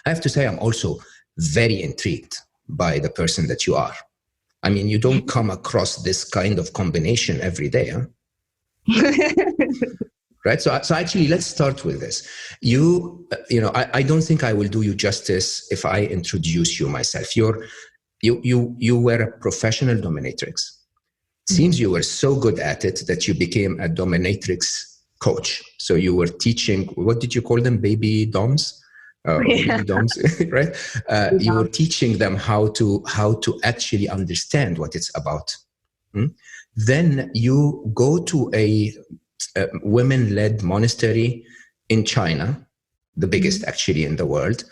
I have to say I'm also very intrigued by the person that you are. I mean, you don't come across this kind of combination every day, huh? Right. So actually, let's start with this. I don't think I will do you justice if I introduce you myself. You were a professional dominatrix. It seems you were so good at it that you became a dominatrix coach. So you were teaching, what did you call them? Baby doms? Baby doms, right? You were teaching them how to actually understand what it's about. Then you go to a women-led monastery in China, the biggest actually in the world.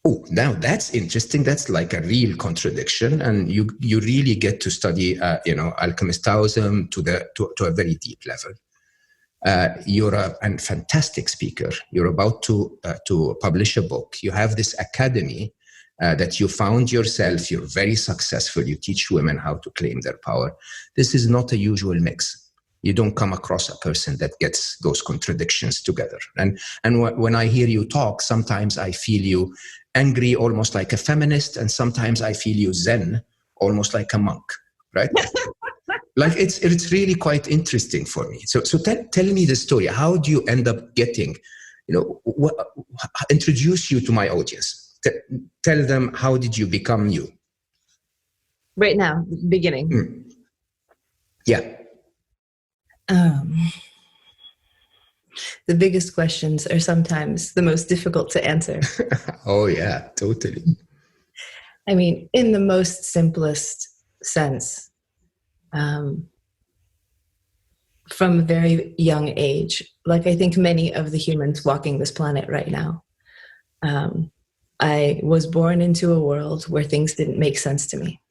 Oh, now that's interesting. That's like a real contradiction, and you really get to study, alchemist Taoism to a very deep level. You're a fantastic speaker. You're about to publish a book. You have this academy that you found yourself. You're very successful. You teach women how to claim their power. This is not a usual mix. You don't come across a person that gets those contradictions together. And when I hear you talk, sometimes I feel you angry, almost like a feminist, and sometimes I feel you zen, almost like a monk, right? Like it's really quite interesting for me. So tell me the story. How do you end up getting, introduce you to my audience? Tell them, how did you become you? Right now, beginning. Yeah. The biggest questions are sometimes the most difficult to answer. Oh yeah, totally. I mean, in the most simplest sense, from a very young age, like I think many of the humans walking this planet right now, I was born into a world where things didn't make sense to me.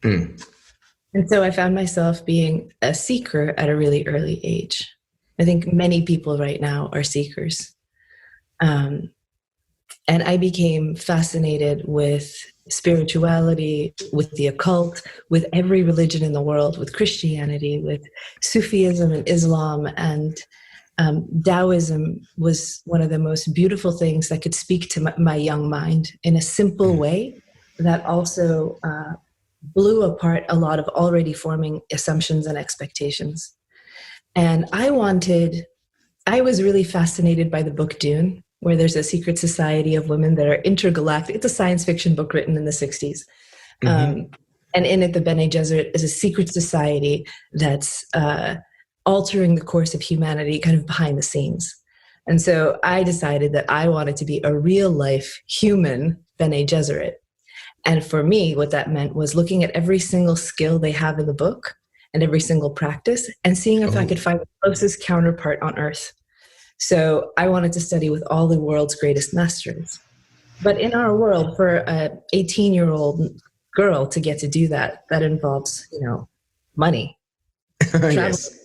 And so I found myself being a seeker at a really early age. I think many people right now are seekers. And I became fascinated with spirituality, with the occult, with every religion in the world, with Christianity, with Sufism and Islam. And Taoism was one of the most beautiful things that could speak to my young mind in a simple way that also blew apart a lot of already forming assumptions and expectations. And I was really fascinated by the book Dune, where there's a secret society of women that are intergalactic. It's a science fiction book written in the 60s. And in it, the Bene Gesserit is a secret society that's altering the course of humanity kind of behind the scenes. And so I decided that I wanted to be a real life human Bene Gesserit. And for me, what that meant was looking at every single skill they have in the book and every single practice and seeing if I could find the closest counterpart on Earth. So I wanted to study with all the world's greatest masters. But in our world, for an 18-year-old girl to get to do that, that involves, money. Yes.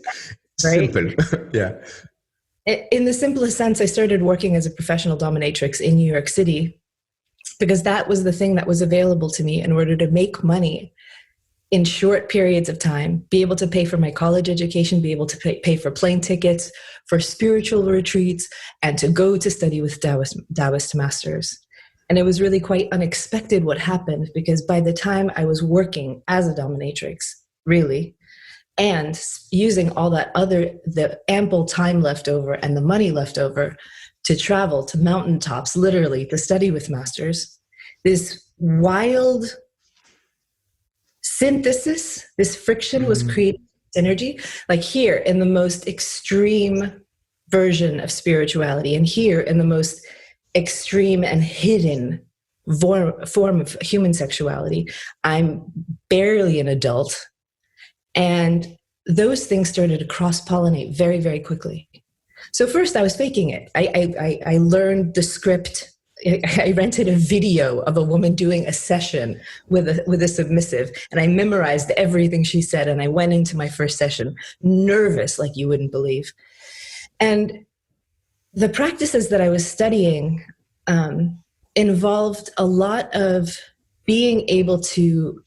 Right? Simple. Yeah. In the simplest sense, I started working as a professional dominatrix in New York City because that was the thing that was available to me in order to make money in short periods of time, be able to pay for my college education, be able to pay for plane tickets, for spiritual retreats, and to go to study with Taoist masters. And it was really quite unexpected what happened, because by the time I was working as a dominatrix, really, and using all the ample time left over and the money left over to travel to mountaintops, literally, to study with masters, this wild synthesis, this friction was creating synergy, like here in the most extreme version of spirituality, and here in the most extreme and hidden form of human sexuality. I'm barely an adult. And those things started to cross-pollinate very, very quickly. So first I was faking it. I learned the script. I rented a video of a woman doing a session with a submissive, and I memorized everything she said, and I went into my first session nervous like you wouldn't believe. And the practices that I was studying involved a lot of being able to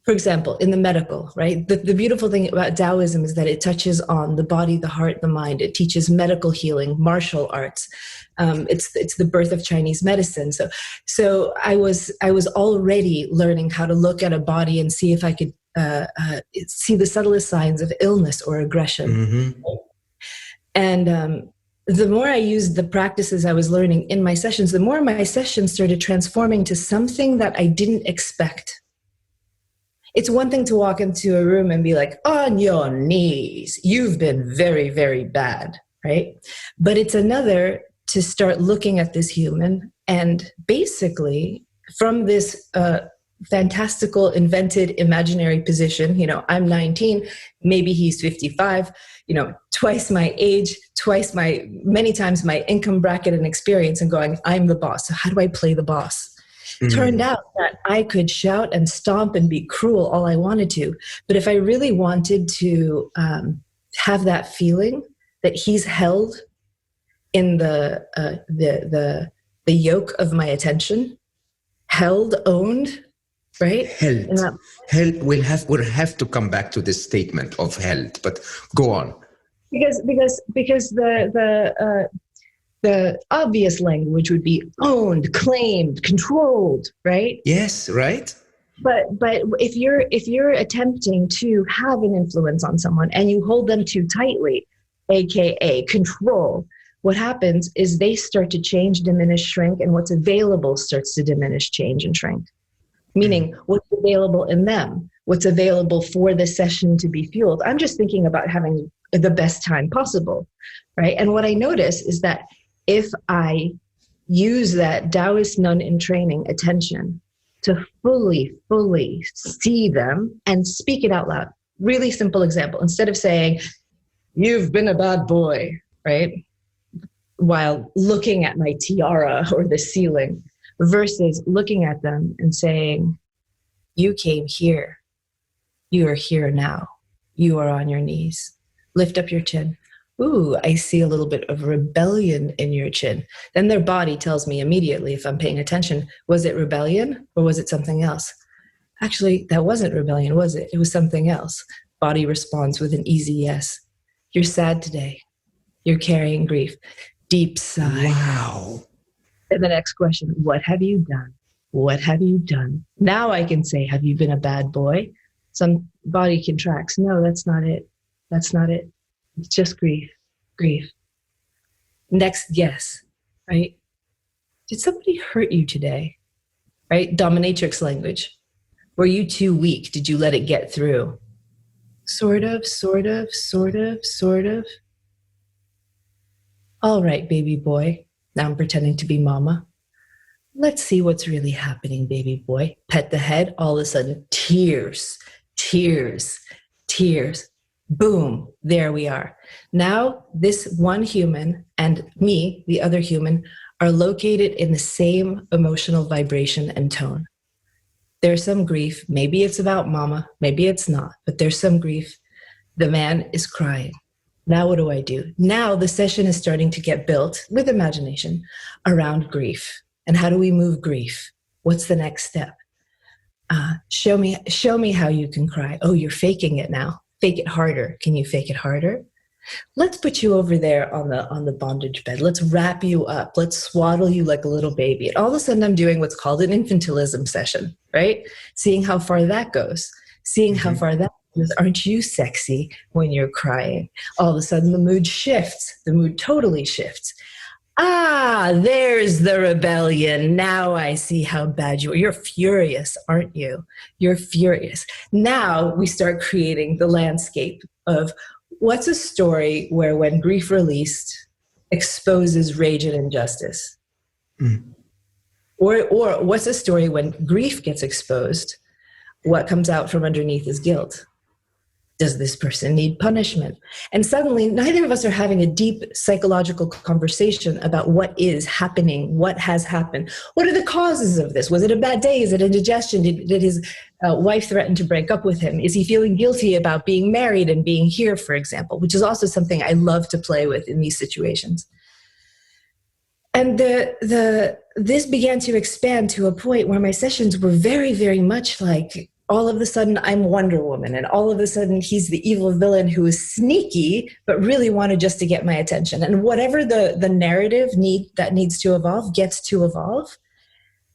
For example, in the medical, right? The beautiful thing about Taoism is that it touches on the body, the heart, the mind. It teaches medical healing, martial arts. It's the birth of Chinese medicine. So I was already learning how to look at a body and see if I could see the subtlest signs of illness or aggression. Mm-hmm. And the more I used the practices I was learning in my sessions, the more my sessions started transforming to something that I didn't expect. It's one thing to walk into a room and be like, on your knees, you've been very, very bad, right? But it's another to start looking at this human and basically from this fantastical, invented, imaginary position, I'm 19, maybe he's 55, twice my age, many times my income bracket and experience, and going, I'm the boss. So how do I play the boss? Turned out that I could shout and stomp and be cruel all I wanted to. But if I really wanted to have that feeling that he's held in the yoke of my attention, held, owned, right? Held. We'll have to come back to this statement of held, but go on. Because the obvious language would be owned, claimed, controlled, right? Yes, right. But if you're attempting to have an influence on someone and you hold them too tightly, aka control, what happens is they start to change, diminish, shrink, and what's available starts to diminish, change, and shrink. Meaning what's available in them, what's available for the session to be fueled. I'm just thinking about having the best time possible, right? And what I notice is that if I use that Taoist nun in training attention to fully see them and speak it out loud. Really simple example. Instead of saying, you've been a bad boy, right? While looking at my tiara or the ceiling, versus looking at them and saying, you came here. You are here now. You are on your knees. Lift up your chin. Ooh, I see a little bit of rebellion in your chin. Then their body tells me immediately, if I'm paying attention, was it rebellion or was it something else? Actually, that wasn't rebellion, was it? It was something else. Body responds with an easy yes. You're sad today. You're carrying grief. Deep sigh. Wow. And the next question, what have you done? What have you done? Now I can say, have you been a bad boy? Some body contracts. No, that's not it. That's not it. It's just grief. Next guess, right? Did somebody hurt you today? Right? Dominatrix language. Were you too weak? Did you let it get through? Sort of. All right, baby boy. Now I'm pretending to be mama. Let's see what's really happening, baby boy. Pet the head. All of a sudden, tears. Boom, there we are. Now, this one human and me, the other human, are located in the same emotional vibration and tone. There's some grief. Maybe it's about mama. Maybe it's not, but there's some grief. The man is crying. Now what do I do? Now the session is starting to get built with imagination around grief. And how do we move grief? What's the next step? Show me how you can cry. Oh, you're faking it now. Fake it harder. Can you fake it harder? Let's put you over there on the bondage bed. Let's wrap you up. Let's swaddle you like a little baby. And all of a sudden I'm doing what's called an infantilism session, right? Seeing how far that goes. How far that goes. Aren't you sexy when you're crying? All of a sudden the mood shifts. The mood totally shifts. Ah, there's the rebellion. Now I see how bad you are. You're furious, aren't you? You're furious. Now we start creating the landscape of what's a story where when grief released exposes rage and injustice? Or what's a story when grief gets exposed, what comes out from underneath is guilt? Does this person need punishment? And suddenly, neither of us are having a deep psychological conversation about what is happening, what has happened. What are the causes of this? Was it a bad day? Is it indigestion? Did his wife threaten to break up with him? Is he feeling guilty about being married and being here, for example, which is also something I love to play with in these situations. And this began to expand to a point where my sessions were very, very much like all of a sudden I'm Wonder Woman, and all of a sudden he's the evil villain who is sneaky but really wanted just to get my attention. And whatever the narrative that needs to evolve gets to evolve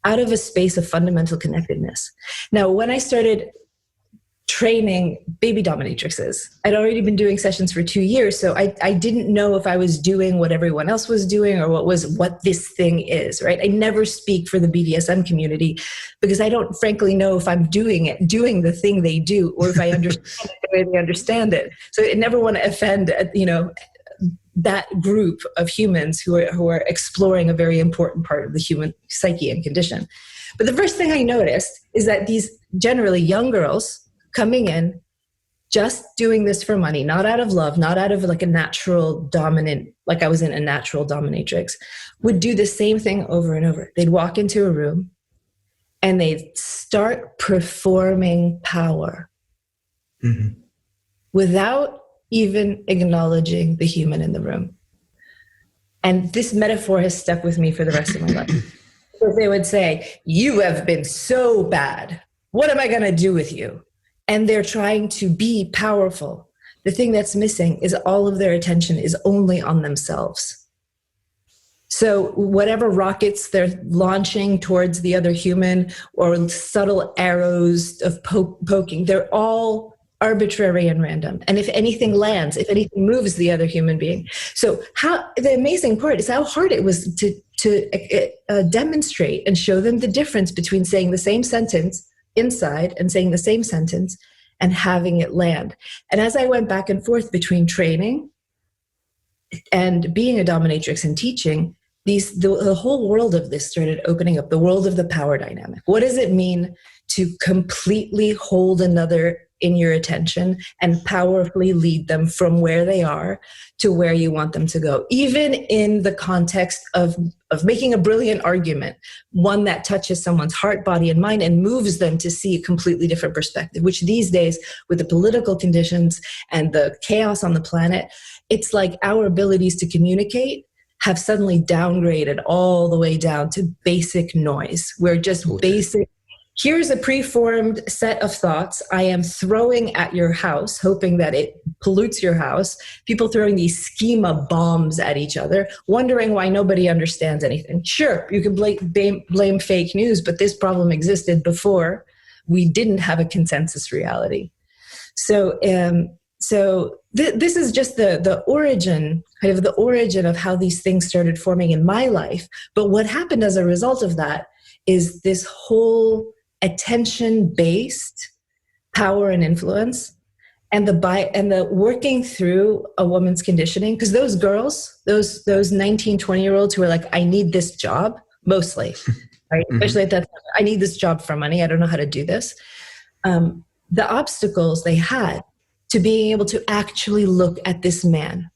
out of a space of fundamental connectedness. Now, when I started training baby dominatrixes, I'd already been doing sessions for 2 years, so I didn't know if I was doing what everyone else was doing or what this thing is, right? I never speak for the BDSM community because I don't frankly know if I'm doing the thing they do, or if I understand it the way they understand it. So I never want to offend, that group of humans who are exploring a very important part of the human psyche and condition. But the first thing I noticed is that these generally young girls coming in, just doing this for money, not out of love, not out of like a natural dominant, like I was in a natural dominatrix, would do the same thing over and over. They'd walk into a room and they'd start performing power without even acknowledging the human in the room. And this metaphor has stuck with me for the rest of my life. Because they would say, "You have been so bad. What am I going to do with you?" And they're trying to be powerful. The thing that's missing is all of their attention is only on themselves. So whatever rockets they're launching towards the other human, or subtle arrows of poking, they're all arbitrary and random. And if anything lands, if anything moves the other human being. So the amazing part is how hard it was to demonstrate and show them the difference between saying the same sentence inside and saying the same sentence and having it land. And as I went back and forth between training and being a dominatrix and teaching, the whole world of this started opening up, the world of the power dynamic. What does it mean to completely hold another in your attention and powerfully lead them from where they are to where you want them to go, even in the context of making a brilliant argument, one that touches someone's heart, body, and mind and moves them to see a completely different perspective, which these days, with the political conditions and the chaos on the planet, it's like our abilities to communicate have suddenly downgraded all the way down to basic noise. We're just basic. Here's a preformed set of thoughts I am throwing at your house, hoping that it pollutes your house. People throwing these schema bombs at each other, wondering why nobody understands anything. Sure, you can blame fake news, but this problem existed before we didn't have a consensus reality. So this is just the origin, kind of the origin of how these things started forming in my life. But what happened as a result of that is this whole attention-based power and influence, and the working through a woman's conditioning. Because those girls, those 19, 20-year-olds who are like, I need this job, mostly, right? Especially at that time, I need this job for money. I don't know how to do this. The obstacles they had to being able to actually look at this man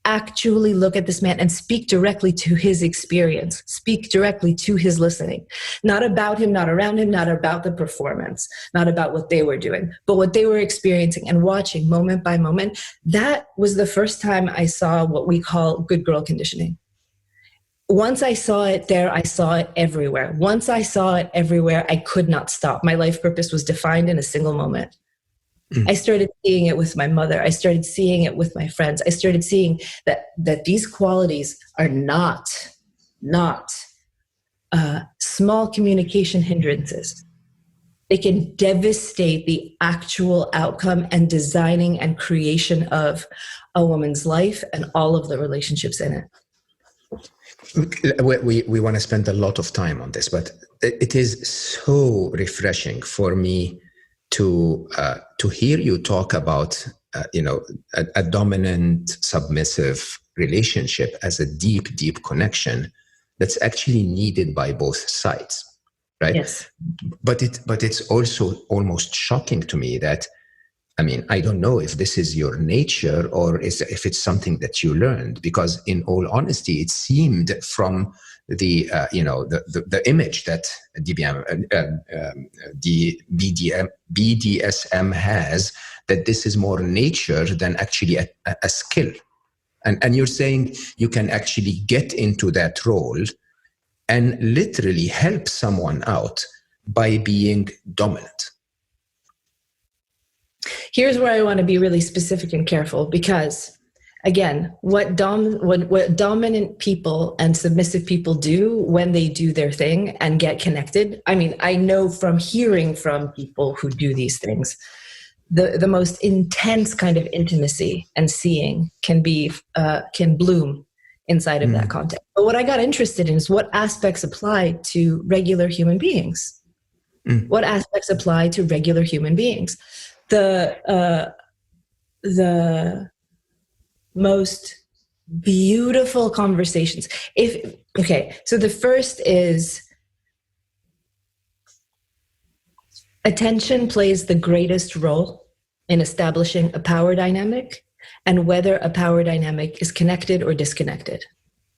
and speak directly to his experience, speak directly to his listening, not about him, not around him, not about the performance, not about what they were doing, but what they were experiencing and watching moment by moment. That was the first time I saw what we call good girl conditioning. Once I saw it there, I saw it everywhere. Once I saw it everywhere, I could not stop. My life purpose was defined in a single moment. I started seeing it with my mother. I started seeing it with my friends. I started seeing that these qualities are not small communication hindrances. They can devastate the actual outcome and designing and creation of a woman's life and all of the relationships in it. We want to spend a lot of time on this, but it is so refreshing for me to hear you talk about a dominant submissive relationship as a deep connection that's actually needed by both sides, right? Yes. But it's also almost shocking to me that, I mean, I don't know if this is your nature or if it's something that you learned, because in all honesty, it seemed from the image that BDSM has, that this is more nature than actually a skill. And you're saying you can actually get into that role and literally help someone out by being dominant. here's where I want to be really specific and careful, because again, what dominant people and submissive people do when they do their thing and get connected. I mean, I know from hearing from people who do these things, the most intense kind of intimacy and seeing can bloom inside of that context. But what I got interested in is what aspects apply to regular human beings. What aspects apply to regular human beings? The most beautiful conversations. So the first is attention plays the greatest role in establishing a power dynamic and whether a power dynamic is connected or disconnected.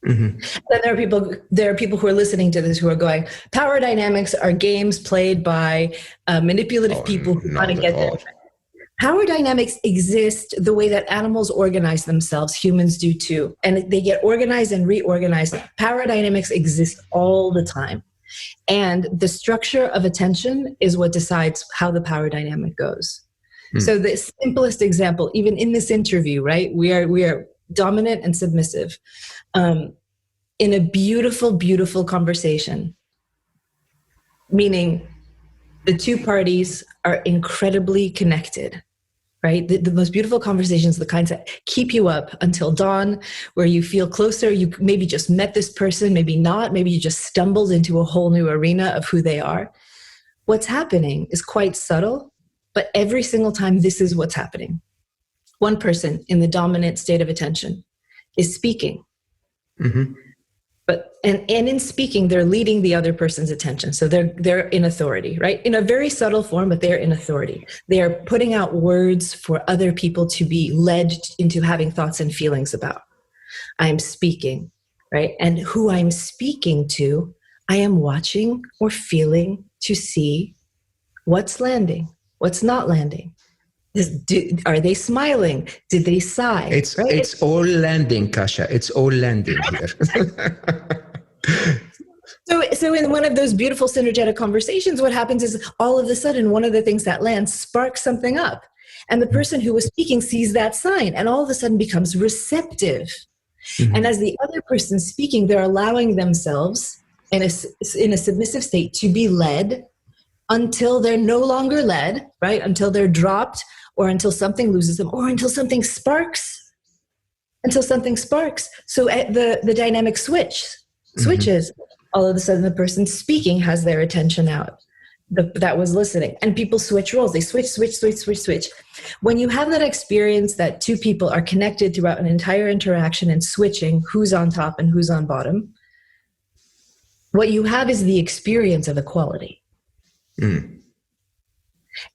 Then there are people who are listening to this who are going, power dynamics are games played by manipulative people who want to get there. Power dynamics exist the way that animals organize themselves. Humans do too. And they get organized and reorganized. Power dynamics exist all the time. And the structure of attention is what decides how the power dynamic goes. So the simplest example, even in this interview, right? We are dominant and submissive. In a beautiful, beautiful conversation, meaning the two parties are incredibly connected. Right? The most beautiful conversations, the kinds that keep you up until dawn, where you feel closer. You maybe just met this person, maybe not. Maybe you just stumbled into a whole new arena of who they are. What's happening is quite subtle, but every single time this is what's happening. One person in the dominant state of attention is speaking. But and in speaking, they're leading the other person's attention. So they're in authority, right? In a very subtle form, but they're in authority. They are putting out words for other people to be led into having thoughts and feelings about. I'm speaking, right? And who I'm speaking to, I am watching or feeling to see what's landing, what's not landing. Are they smiling? Did they sigh? It's all landing, Kasia. It's all landing here. So in one of those beautiful synergetic conversations, what happens is all of a sudden, one of the things that lands sparks something up. And the person who was speaking sees that sign and all of a sudden becomes receptive. And as the other person's speaking, they're allowing themselves in a submissive state to be led until they're no longer led, right? Until they're dropped, or until something loses them, or until something sparks. So the dynamic switches. All of a sudden, the person speaking has their attention out. That was listening. And people switch roles. They switch. When you have that experience that two people are connected throughout an entire interaction and switching who's on top and who's on bottom, what you have is the experience of equality.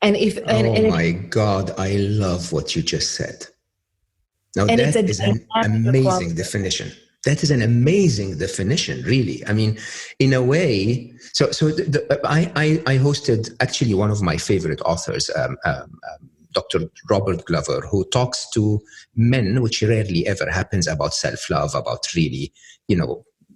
My God, I love what you just said. Now that is an amazing definition. That is an amazing definition, really. I mean, in a way, I hosted actually one of my favorite authors, Dr. Robert Glover, who talks to men, which rarely ever happens, about self-love, about really,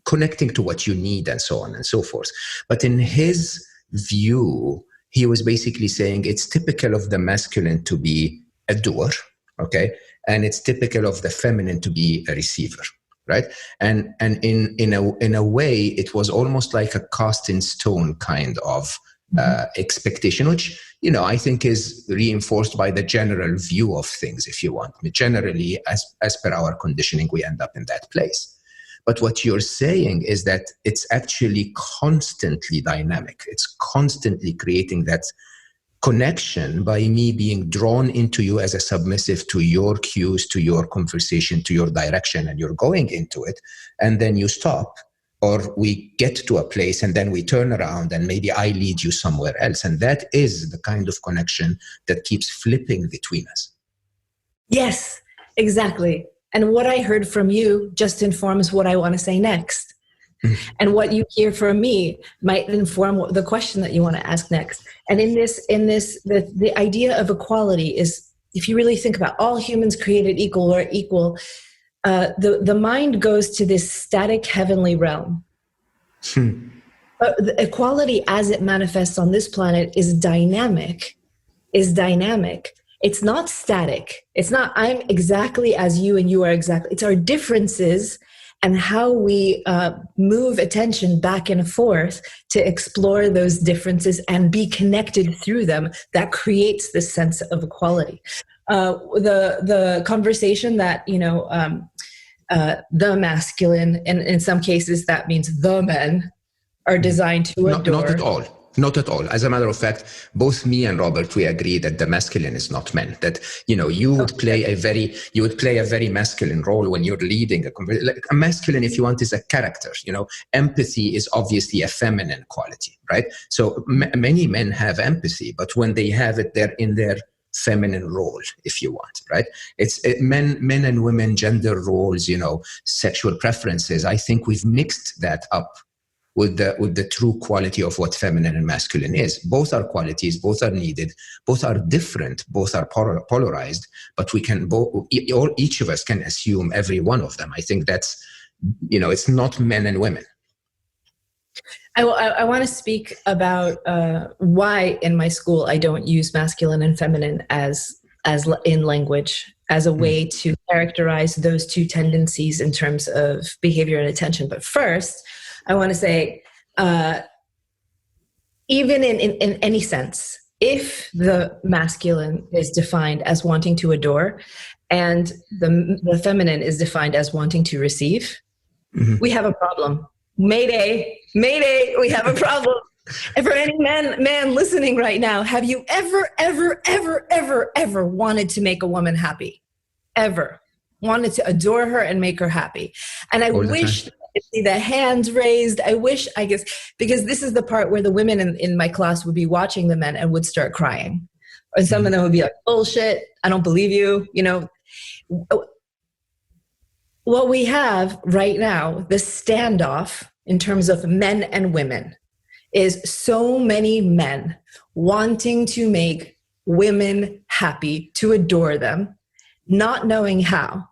connecting to what you need and so on and so forth. But in his view, he was basically saying it's typical of the masculine to be a doer, okay? And it's typical of the feminine to be a receiver, right? And in a way, it was almost like a cast in stone kind of expectation, which, I think is reinforced by the general view of things, if you want. Generally, as per our conditioning, we end up in that place. But what you're saying is that it's actually constantly dynamic. It's constantly creating that connection by me being drawn into you as a submissive to your cues, to your conversation, to your direction, and you're going into it. And then you stop, or we get to a place and then we turn around and maybe I lead you somewhere else. And that is the kind of connection that keeps flipping between us. Yes, exactly. And what I heard from you just informs what I want to say next. And what you hear from me might inform the question that you want to ask next. And the idea of equality is, if you really think about all humans created equal or equal, the mind goes to this static heavenly realm. But the equality as it manifests on this planet is dynamic. It's not static. It's not, I'm exactly as you and you are exactly. It's our differences and how we move attention back and forth to explore those differences and be connected through them that creates this sense of equality. The conversation that, the masculine, and in some cases that means the men, are designed to adore. Not at all. Not at all. As a matter of fact, both me and Robert, we agree that the masculine is not men. That, you would play a very masculine role when you're leading a conversation. Like a masculine, if you want, is a character. Empathy is obviously a feminine quality, right? So many men have empathy, but when they have it, they're in their feminine role, if you want, right? It's men and women, gender roles, sexual preferences. I think we've mixed that up with the true quality of what feminine and masculine is. Both are qualities, both are needed, both are different, both are polarized, but we can each of us can assume every one of them. I think that's, it's not men and women. I want to speak about why in my school I don't use masculine and feminine as in language as a way to characterize those two tendencies in terms of behavior and attention. But first, I want to say, even in any sense, if the masculine is defined as wanting to adore and the feminine is defined as wanting to receive, we have a problem. Mayday, we have a problem. And for any man listening right now, have you ever wanted to make a woman happy? Ever wanted to adore her and make her happy? And I wish I see the hands raised. I guess, because this is the part where the women in my class would be watching the men and would start crying. Or some of them would be like, bullshit, I don't believe you. What we have right now, the standoff in terms of men and women, is so many men wanting to make women happy, to adore them, not knowing how.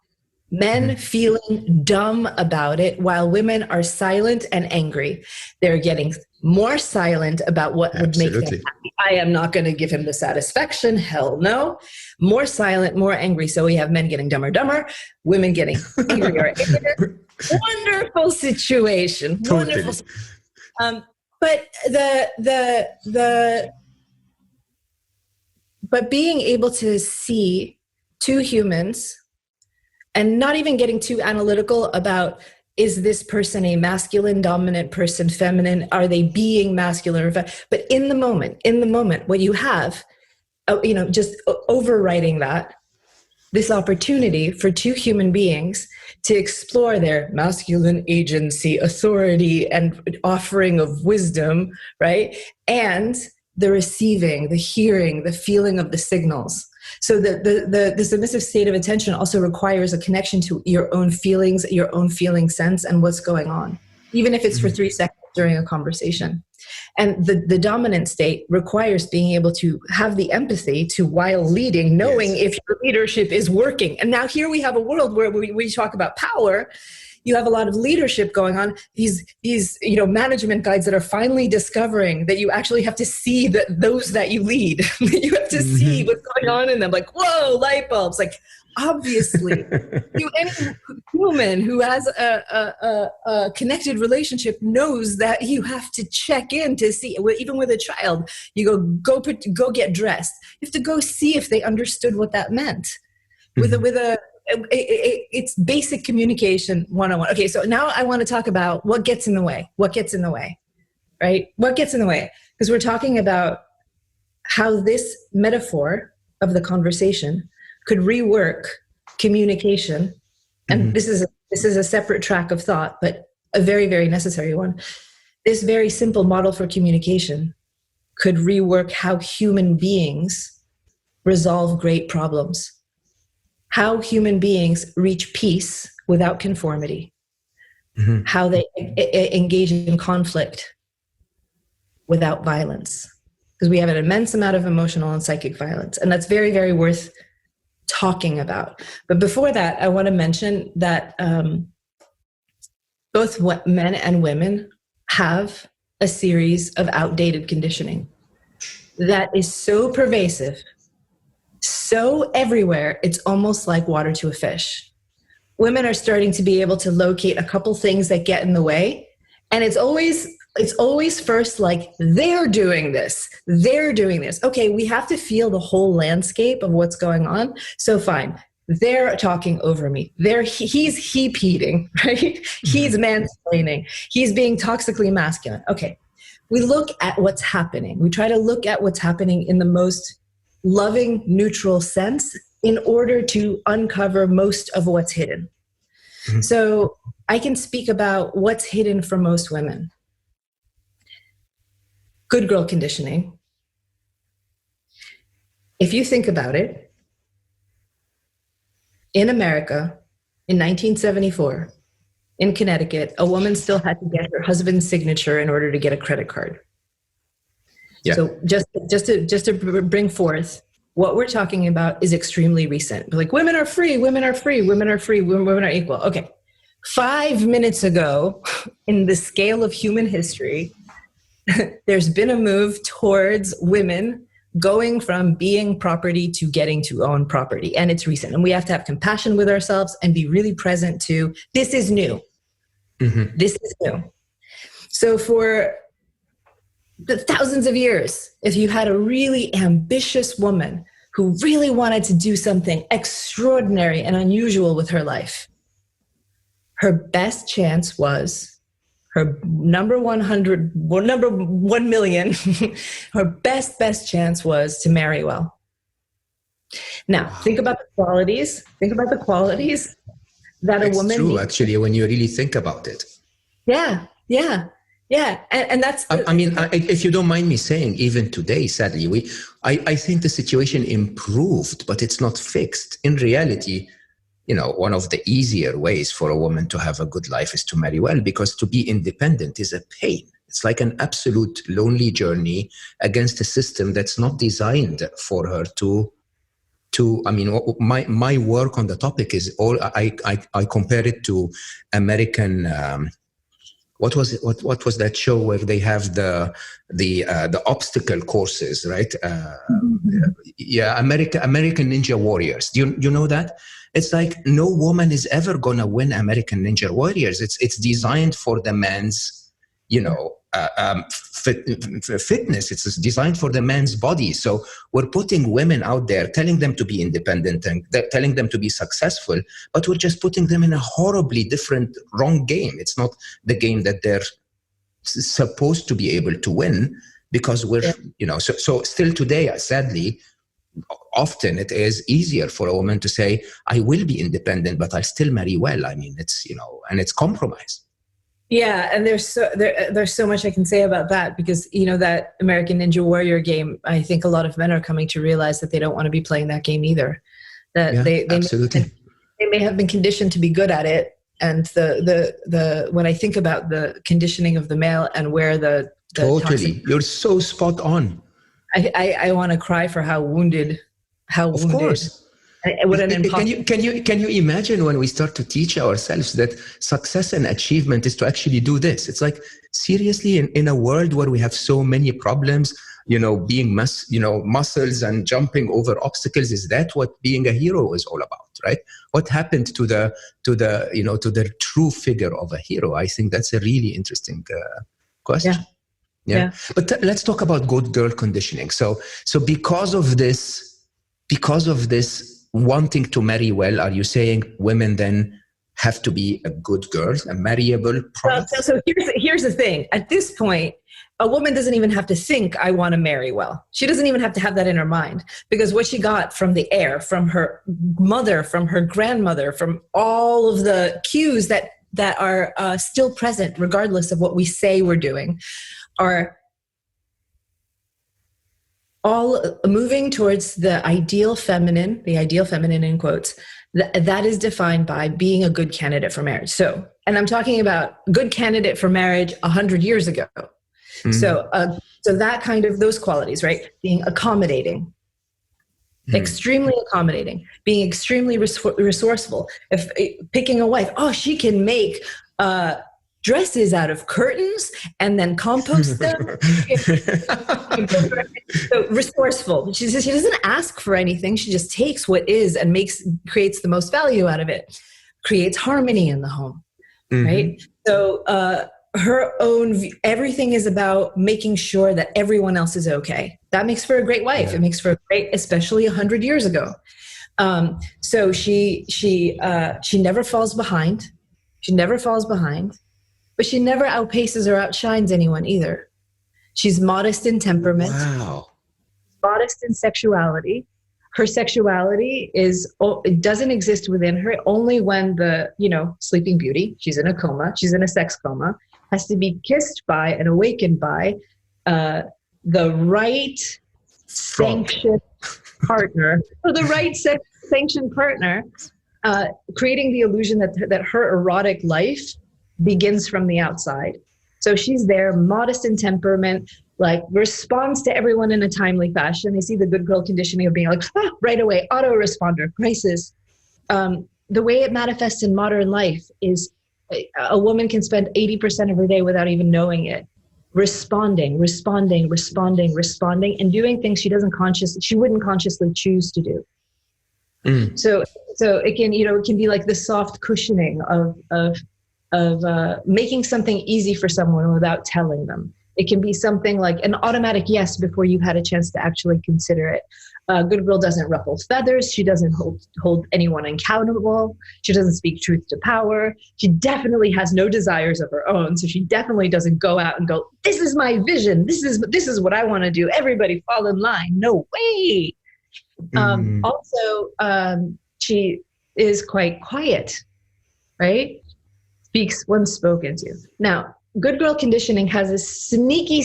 Men feeling dumb about it while women are silent and angry. They're getting more silent about what would make them happy. I am not going to give him the satisfaction. Hell no. More silent, more angry. So we have men getting dumber, women getting angrier. Wonderful situation. Totally. Wonderful. But but being able to see two humans and not even getting too analytical about, is this person a masculine dominant person, feminine? Are they being masculine? But in the moment, what you have, just overriding that, this opportunity for two human beings to explore their masculine agency, authority, and offering of wisdom, right? And the receiving, the hearing, the feeling of the signals. So the submissive state of attention also requires a connection to your own feelings, your own feeling sense, and what's going on, even if it's for 3 seconds during a conversation. And the dominant state requires being able to have the empathy to, while leading, knowing if your leadership is working. And now here we have a world where we talk about power. You have a lot of leadership going on. These management guides that are finally discovering that you actually have to see those that you lead. You have to see what's going on in them. Like, whoa, light bulbs. Like, obviously, any human who has a connected relationship knows that you have to check in to see. Even with a child, you go get dressed. You have to go see if they understood what that meant. It's basic communication 101. Okay, so now I want to talk about what gets in the way. What gets in the way, right? What gets in the way? Because we're talking about how this metaphor of the conversation could rework communication. And this is a separate track of thought, but a very, very necessary one. This very simple model for communication could rework how human beings resolve great problems. How human beings reach peace without conformity, how they engage in conflict without violence. Because we have an immense amount of emotional and psychic violence, and that's very, very worth talking about. But before that, I want to mention that both men and women have a series of outdated conditioning that is so pervasive, so everywhere, it's almost like water to a fish. Women are starting to be able to locate a couple things that get in the way. And it's always first like, they're doing this. Okay, we have to feel the whole landscape of what's going on. So fine, they're talking over me. He's heap-eating, right? He's mansplaining. He's being toxically masculine. Okay, we look at what's happening. We try to look at what's happening in the most loving, neutral sense in order to uncover most of what's hidden. Mm-hmm. So I can speak about what's hidden for most women. Good girl conditioning. If you think about it, in America, in 1974, in Connecticut, a woman still had to get her husband's signature in order to get a credit card. Yeah. So just to bring forth, what we're talking about is extremely recent. Like, women are free, women are free, women are free, women are equal. Okay. 5 minutes ago, in the scale of human history, there's been a move towards women going from being property to getting to own property. And it's recent. And we have to have compassion with ourselves and be really present to, this is new. Mm-hmm. This is new. So for the thousands of years, if you had a really ambitious woman who really wanted to do something extraordinary and unusual with her life, her best chance was her number 1 million, her best chance was to marry well. Now, think about the qualities. Think about the qualities that a woman true, needs. Actually, when you really think about it. Yeah. And that's... if you don't mind me saying, even today, sadly, I think the situation improved, but it's not fixed. In reality, one of the easier ways for a woman to have a good life is to marry well, because to be independent is a pain. It's like an absolute lonely journey against a system that's not designed for her to my work on the topic is all, I compare it to American, what was it? What was that show where they have the obstacle courses, right? American Ninja Warriors. Do you know that? It's like no woman is ever gonna win American Ninja Warriors. It's designed for the man's, fitness. It's designed for the man's body. So we're putting women out there, telling them to be independent and telling them to be successful, but we're just putting them in a horribly different, wrong game. It's not the game that they're supposed to be able to win, because we're, so still today, sadly, often it is easier for a woman to say, I will be independent, but I'll still marry well. I mean, it's, and it's compromise. Yeah. And there's so much I can say about that, because, that American Ninja Warrior game, I think a lot of men are coming to realize that they don't want to be playing that game either. That they may have been conditioned to be good at it. And when I think about the conditioning of the male and where the totally, you're so spot on. I want to cry for how wounded. Of course. Can you imagine when we start to teach ourselves that success and achievement is to actually do this? It's like, seriously, in a world where we have so many problems, being muscles and jumping over obstacles, is that what being a hero is all about, right? What happened to the true figure of a hero? I think that's a really interesting question. Yeah. But let's talk about good girl conditioning. So because of this wanting to marry well, are you saying women then have to be a good girl, a marryable product? So here's the thing. At this point, a woman doesn't even have to think, I want to marry well. She doesn't even have to have that in her mind, because what she got from the air, from her mother, from her grandmother, from all of the cues that are still present, regardless of what we say we're doing, are all moving towards the ideal feminine in quotes, that is defined by being a good candidate for marriage. So, and I'm talking about good candidate for marriage 100 years ago. Mm-hmm. So that kind of, those qualities, right? Being accommodating, extremely accommodating, being extremely resourceful. If picking a wife, she can make dresses out of curtains and then composts them. So resourceful. She says she doesn't ask for anything. She just takes what is and creates the most value out of it. Creates harmony in the home, right? So her own everything is about making sure that everyone else is okay. That makes for a great wife. It makes for a great, especially 100 years ago. So she never falls behind. She never falls behind, but she never outpaces or outshines anyone either. She's modest in temperament. Wow. Modest in sexuality. Her sexuality it doesn't exist within her only when the, Sleeping Beauty, she's in a coma, she's in a sex coma, has to be kissed by and awakened by the right sanctioned partner, or the right sanctioned partner, creating the illusion that her erotic life begins from the outside. So she's there, modest in temperament, like responds to everyone in a timely fashion. They see the good girl conditioning of being like, right away, autoresponder, crisis. The way it manifests in modern life is a woman can spend 80% of her day without even knowing it, responding, and doing things she wouldn't consciously choose to do. So it can be like the soft cushioning of making something easy for someone without telling them. It can be something like an automatic yes before you've had a chance to actually consider it. Good girl doesn't ruffle feathers. She doesn't hold anyone accountable. She doesn't speak truth to power. She definitely has no desires of her own. So she definitely doesn't go out and go, this is my vision. This is what I want to do. Everybody fall in line. No way. Also, she is quite quiet, right? Speaks when spoken to. Now, good girl conditioning has a sneaky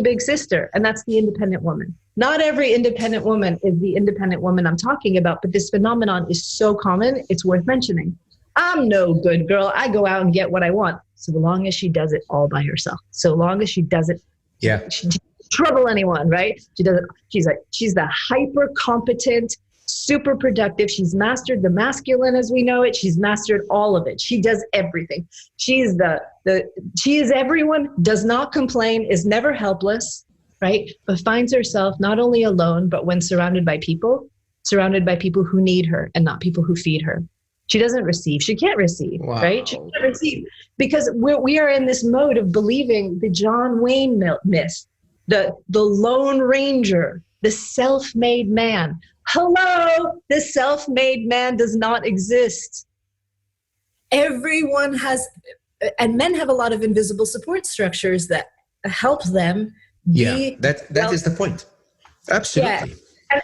big sister, and that's the independent woman. Not every independent woman is the independent woman I'm talking about, but this phenomenon is so common, it's worth mentioning. I'm no good girl. I go out and get what I want. So long as she does it all by herself. So long as she does it, she doesn't trouble anyone, right? She doesn't. She's the hyper competent, super productive. She's mastered the masculine as we know it. She's mastered all of it. She does everything. She is everyone, does not complain, is never helpless, right? But finds herself not only alone, but when surrounded by people who need her and not people who feed her. She doesn't receive. She can't receive, right? She can't receive because we are in this mode of believing the John Wayne myth, the Lone Ranger, the self-made man. Hello, the self-made man does not exist. Everyone has, and men have a lot of invisible support structures that help them. That is the point. Absolutely. Yeah.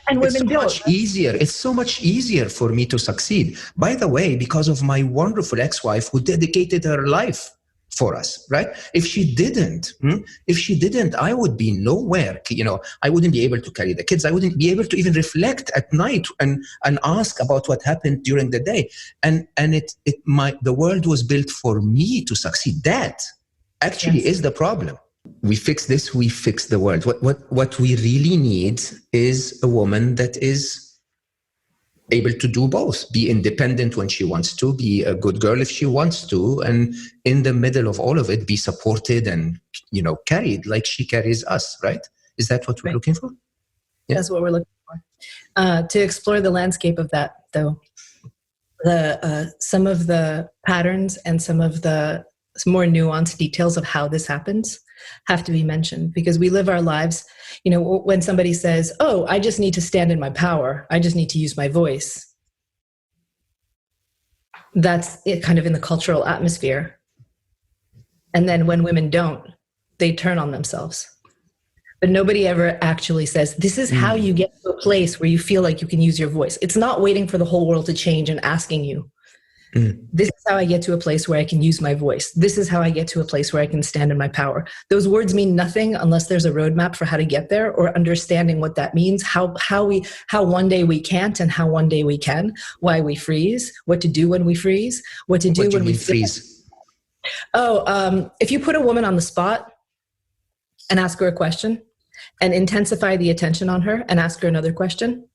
And women don't. It's so much easier for me to succeed. By the way, because of my wonderful ex-wife who dedicated her life for us, right? If she didn't, I would be nowhere. I wouldn't be able to carry the kids. I wouldn't be able to even reflect at night and ask about what happened during the day. And the world was built for me to succeed. That actually is the problem. We fix this, we fix the world. What we really need is a woman that is able to do both, be independent when she wants to, be a good girl if she wants to, and in the middle of all of it, be supported and, carried like she carries us, right? Is that what we're looking for? Yeah. That's what we're looking for. To explore the landscape of that, though, some of the patterns and some of the more nuanced details of how this happens have to be mentioned, because we live our lives, when somebody says, oh, I just need to stand in my power, I just need to use my voice. That's it, kind of in the cultural atmosphere. And then when women don't, they turn on themselves. But nobody ever actually says, this is how you get to a place where you feel like you can use your voice. It's not waiting for the whole world to change and asking you. This is how I get to a place where I can use my voice. This is how I get to a place where I can stand in my power. Those words mean nothing unless there's a roadmap for how to get there, or understanding what that means, how one day we can't and how one day we can, why we freeze, what to do when we freeze, what to do when we freeze. If you put a woman on the spot and ask her a question and intensify the attention on her and ask her another question,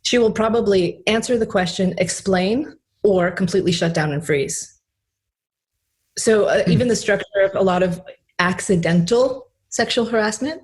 she will probably answer the question, explain, or completely shut down and freeze. even the structure of a lot of accidental sexual harassment,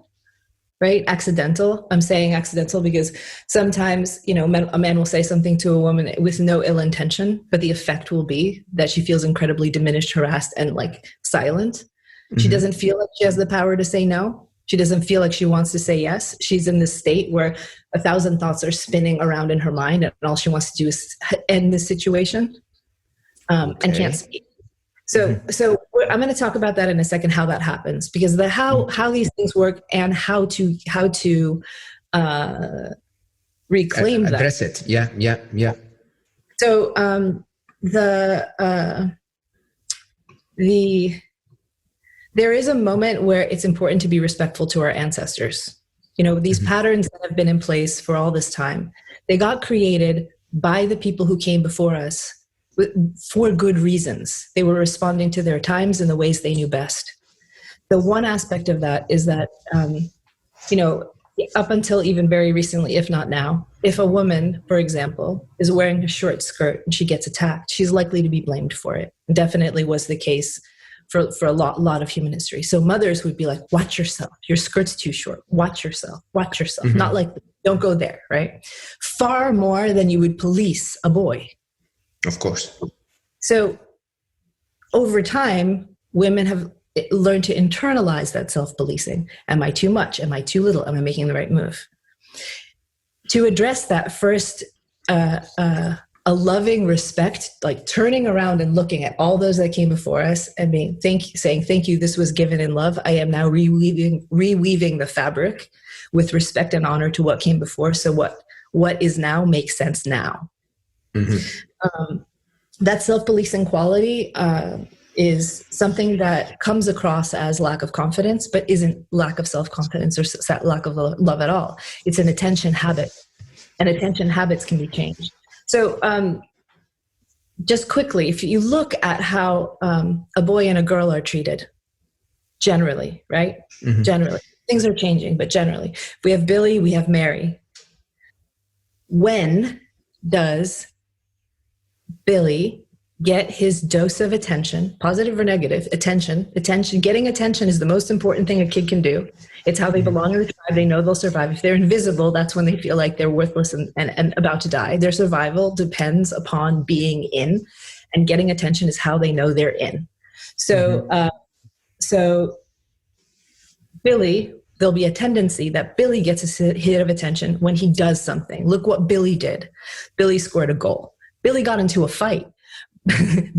right? Accidental. I'm saying accidental because sometimes, a man will say something to a woman with no ill intention, but the effect will be that she feels incredibly diminished, harassed, and like silent. Mm-hmm. She doesn't feel like she has the power to say no. She doesn't feel like she wants to say yes. She's in this state where 1,000 thoughts are spinning around in her mind, and all she wants to do is end this situation, and can't speak. So I'm going to talk about that in a second, how that happens, because how these things work and how to reclaim address it. Yeah. So there is a moment where it's important to be respectful to our ancestors. These patterns that have been in place for all this time, they got created by the people who came before us for good reasons. They were responding to their times in the ways they knew best. The one aspect of that is that, up until even very recently, if not now, if a woman, for example, is wearing a short skirt and she gets attacked, she's likely to be blamed for it. Definitely was the case for a lot of human history. So mothers would be like, watch yourself. Your skirt's too short. Watch yourself. Mm-hmm. Not like, don't go there, right? Far more than you would police a boy. Of course. So over time, women have learned to internalize that self-policing. Am I too much? Am I too little? Am I making the right move? To address that, first, a loving respect, like turning around and looking at all those that came before us and saying, thank you, this was given in love. I am now reweaving the fabric with respect and honor to what came before. So what is now makes sense now. Mm-hmm. That self-policing quality is something that comes across as lack of confidence, but isn't lack of self-confidence or lack of love at all. It's an attention habit, and attention habits can be changed. So just quickly, if you look at how a boy and a girl are treated, generally, right? Mm-hmm. Generally. Things are changing, but generally. If we have Billy, we have Mary. When does Billy get his dose of attention, positive or negative, attention? Getting attention is the most important thing a kid can do. It's how they belong in the tribe. They know they'll survive. If they're invisible, that's when they feel like they're worthless and about to die. Their survival depends upon being in, and getting attention is how they know they're in. So, so Billy, there'll be a tendency that Billy gets a hit of attention when he does something. Look what Billy did. Billy scored a goal. Billy got into a fight.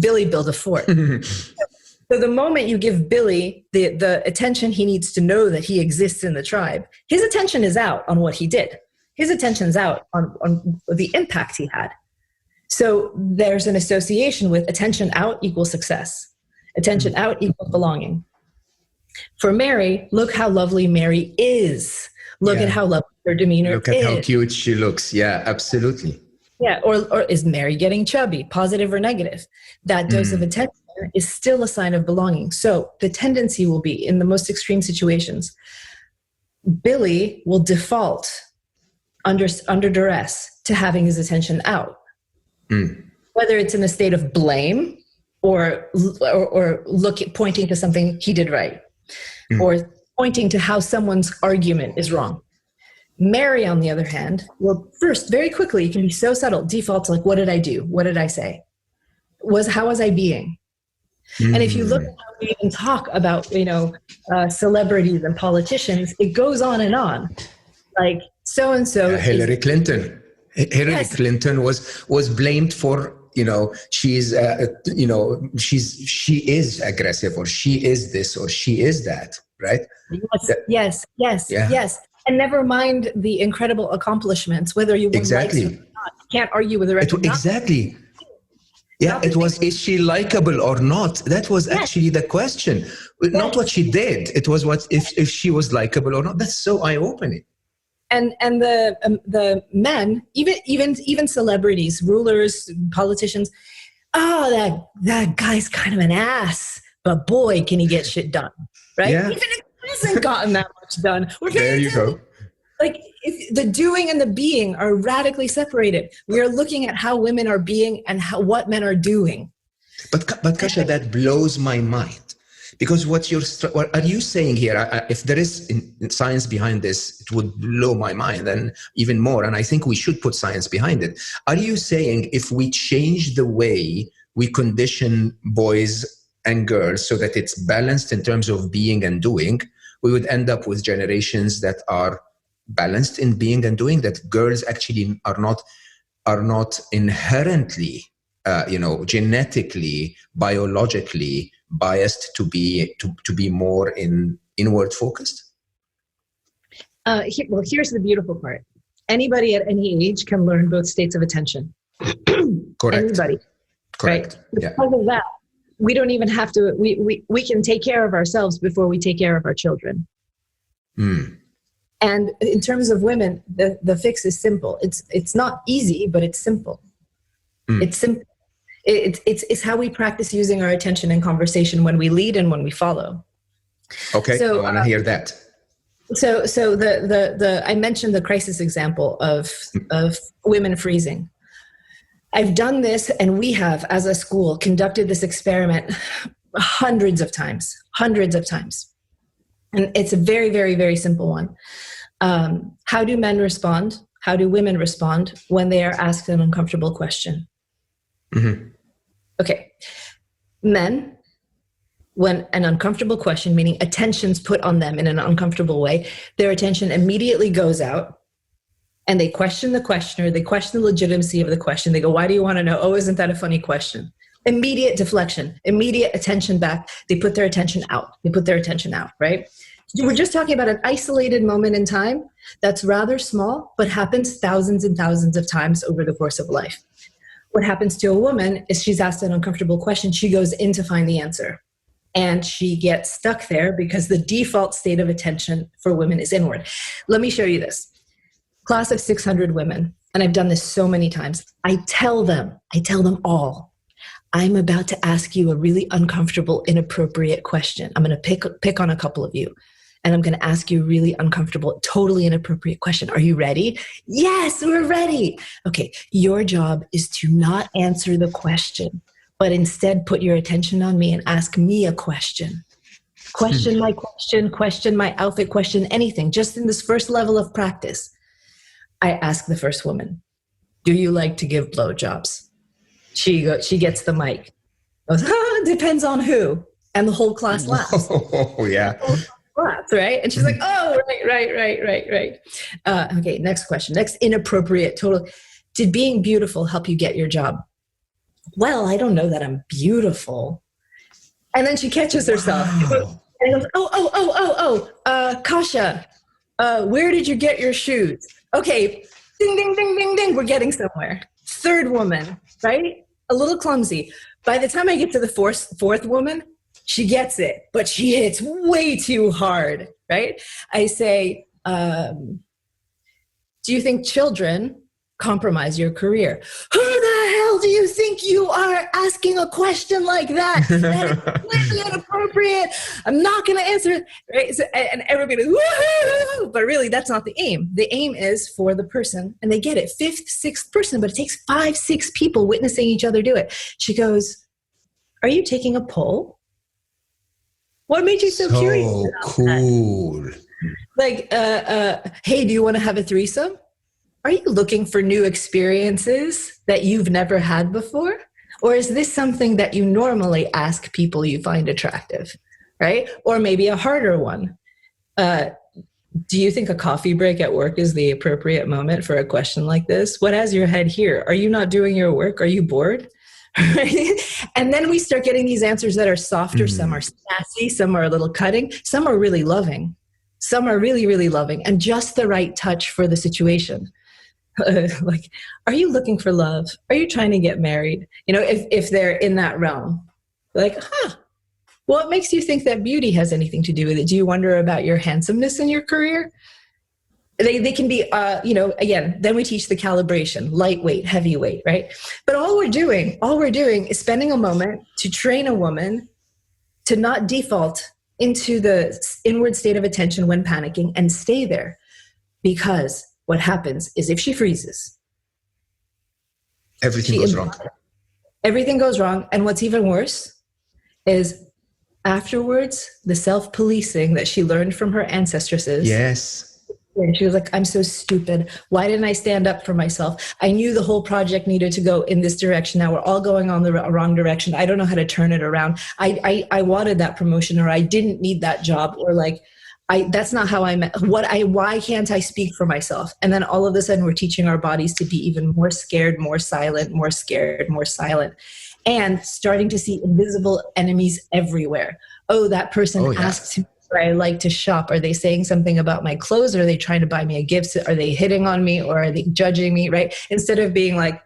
Billy built a fort. So the moment you give Billy the attention he needs to know that he exists in the tribe, his attention is out on what he did. His attention's out on the impact he had. So there's an association with attention out equals success. Attention out equals belonging. For Mary, look how lovely Mary is. Look at how lovely her demeanor is. Look at how cute she looks. Yeah, absolutely. Yeah, or is Mary getting chubby, positive or negative? That dose of attention is still a sign of belonging. So the tendency will be, in the most extreme situations, Billy will default under duress to having his attention out. Whether it's in a state of blame or pointing to something he did right, or pointing to how someone's argument is wrong. Mary, on the other hand, will first, very quickly, it can be so subtle, defaults like, what did I do? What did I say? How was I being? And if you look at how we even talk about, celebrities and politicians, it goes on and on. Like so-and-so. Hillary Clinton. Hillary Clinton was blamed for, she is aggressive, or she is this, or she is that, right? Yes. And never mind the incredible accomplishments, whether you like it or not. You can't argue with the rest. Exactly. Yeah, it was, is she likable or not? That was actually the question. Not what she did. It was if she was likable or not. That's so eye-opening. And the men, even celebrities, rulers, politicians, that guy's kind of an ass, but boy, can he get shit done, right? Yeah. Even if he hasn't gotten that much done. There you go. Like, if the doing and the being are radically separated. We are looking at how women are being and what men are doing. But Kasia, that blows my mind. Because what are you saying here? If there is science behind this, it would blow my mind and even more. And I think we should put science behind it. Are you saying if we change the way we condition boys and girls so that it's balanced in terms of being and doing, we would end up with generations that are balanced in being and doing, that girls actually are not inherently, genetically, biologically biased to be more inward focused? Here's the beautiful part. Anybody at any age can learn both states of attention. Correct. Anybody. Correct. Right? Yeah. Because of that, we don't even have to, we can take care of ourselves before we take care of our children. Mm. And in terms of women, the fix is simple. It's not easy, but it's simple. Mm. It's simple. It's how we practice using our attention in conversation when we lead and when we follow. Okay, so, I want to hear that. So I mentioned the crisis example of women freezing. I've done this, and we have, as a school, conducted this experiment hundreds of times. And it's a very, very, very simple one. How do men respond? How do women respond when they are asked an uncomfortable question? Mm-hmm. Okay. Men, when an uncomfortable question, meaning attention's put on them in an uncomfortable way, their attention immediately goes out and they question the questioner. They question the legitimacy of the question. They go, why do you want to know? Oh, isn't that a funny question? Immediate deflection, immediate attention back. They put their attention out. Right? We're just talking about an isolated moment in time that's rather small, but happens thousands and thousands of times over the course of life. What happens to a woman is she's asked an uncomfortable question. She goes in to find the answer. And she gets stuck there because the default state of attention for women is inward. Let me show you this. Class of 600 women, and I've done this so many times. I tell them all, I'm about to ask you a really uncomfortable, inappropriate question. I'm going to pick on a couple of you, and I'm going to ask you a really uncomfortable, totally inappropriate question. Are you ready? Yes, we're ready. Okay, your job is to not answer the question, but instead put your attention on me and ask me a question. Question my question, question my outfit, question anything. Just in this first level of practice, I ask the first woman, do you like to give blowjobs? She gets the mic. Goes, depends on who. And the whole class laughs. Oh, yeah. Laughs, right? And she's like, oh, right. Okay, next question. Next inappropriate, total. Did being beautiful help you get your job? Well, I don't know that I'm beautiful. And then she catches herself. Wow. And goes, Kasia, where did you get your shoes? Okay, ding, ding, ding, ding, ding. We're getting somewhere. Third woman, right? A little clumsy. By the time I get to the fourth woman, she gets it, but she hits way too hard, right? I say, do you think children compromise your career? Who the hell do you think you are asking a question like that? That is completely inappropriate. I'm not going to answer it. Right? So, and everybody goes, woo-hoo! But really, that's not the aim. The aim is for the person, and they get it, fifth, sixth person, but it takes 5, 6 people witnessing each other do it. She goes, are you taking a poll? What made you so curious about cool. that? Like, hey, do you want to have a threesome? Are you looking for new experiences that you've never had before? Or is this something that you normally ask people you find attractive, right? Or maybe a harder one. Do you think a coffee break at work is the appropriate moment for a question like this? What has your head here? Are you not doing your work? Are you bored? Right? And then we start getting these answers that are softer. Some are sassy, some are a little cutting, some are really loving. Some are really, really loving and just the right touch for the situation. Like, are you looking for love? Are you trying to get married? You know, if they're in that realm, like, what makes you think that beauty has anything to do with it? Do you wonder about your handsomeness in your career? They can be, again, then we teach the calibration, lightweight, heavyweight, right? But all we're doing is spending a moment to train a woman to not default into the inward state of attention when panicking and stay there. Because what happens is if she freezes, everything goes wrong. Everything goes wrong. And what's even worse is afterwards, the self-policing that she learned from her ancestresses. Yes. And she was like, I'm so stupid. Why didn't I stand up for myself? I knew the whole project needed to go in this direction. Now we're all going on the wrong direction. I don't know how to turn it around. I wanted that promotion, or I didn't need that job, or like, that's not how I met. Why can't I speak for myself? And then all of a sudden we're teaching our bodies to be even more scared, more silent, more scared, more silent, and starting to see invisible enemies everywhere. Oh, that person asked me where I like to shop. Are they saying something about my clothes? Or are they trying to buy me a gift? Are they hitting on me, or are they judging me? Right? Instead of being like,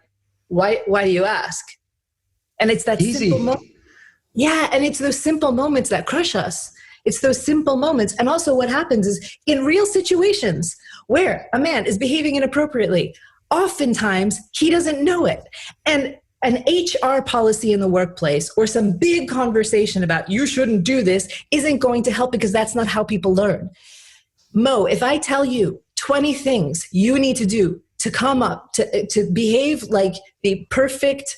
why do you ask? And it's that simple moment. Yeah. And it's those simple moments that crush us. It's those simple moments. And also what happens is in real situations where a man is behaving inappropriately, oftentimes he doesn't know it. And an HR policy in the workplace or some big conversation about you shouldn't do this isn't going to help, because that's not how people learn. Mo, if I tell you 20 things you need to do to come up, to behave like the perfect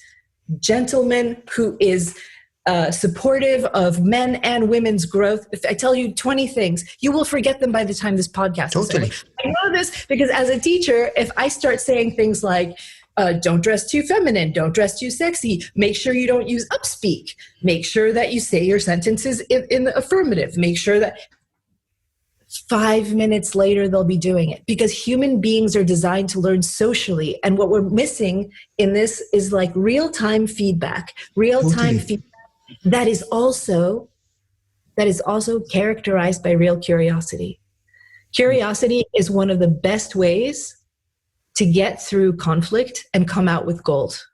gentleman who is supportive of men and women's growth, if I tell you 20 things, you will forget them by the time this podcast is over. I know this because as a teacher, if I start saying things like, don't dress too feminine, don't dress too sexy, make sure you don't use upspeak, make sure that you say your sentences in the affirmative, make sure that 5 minutes later they'll be doing it, because human beings are designed to learn socially. And what we're missing in this is like real-time feedback, feedback that is also characterized by real curiosity. Curiosity is one of the best ways to get through conflict and come out with gold.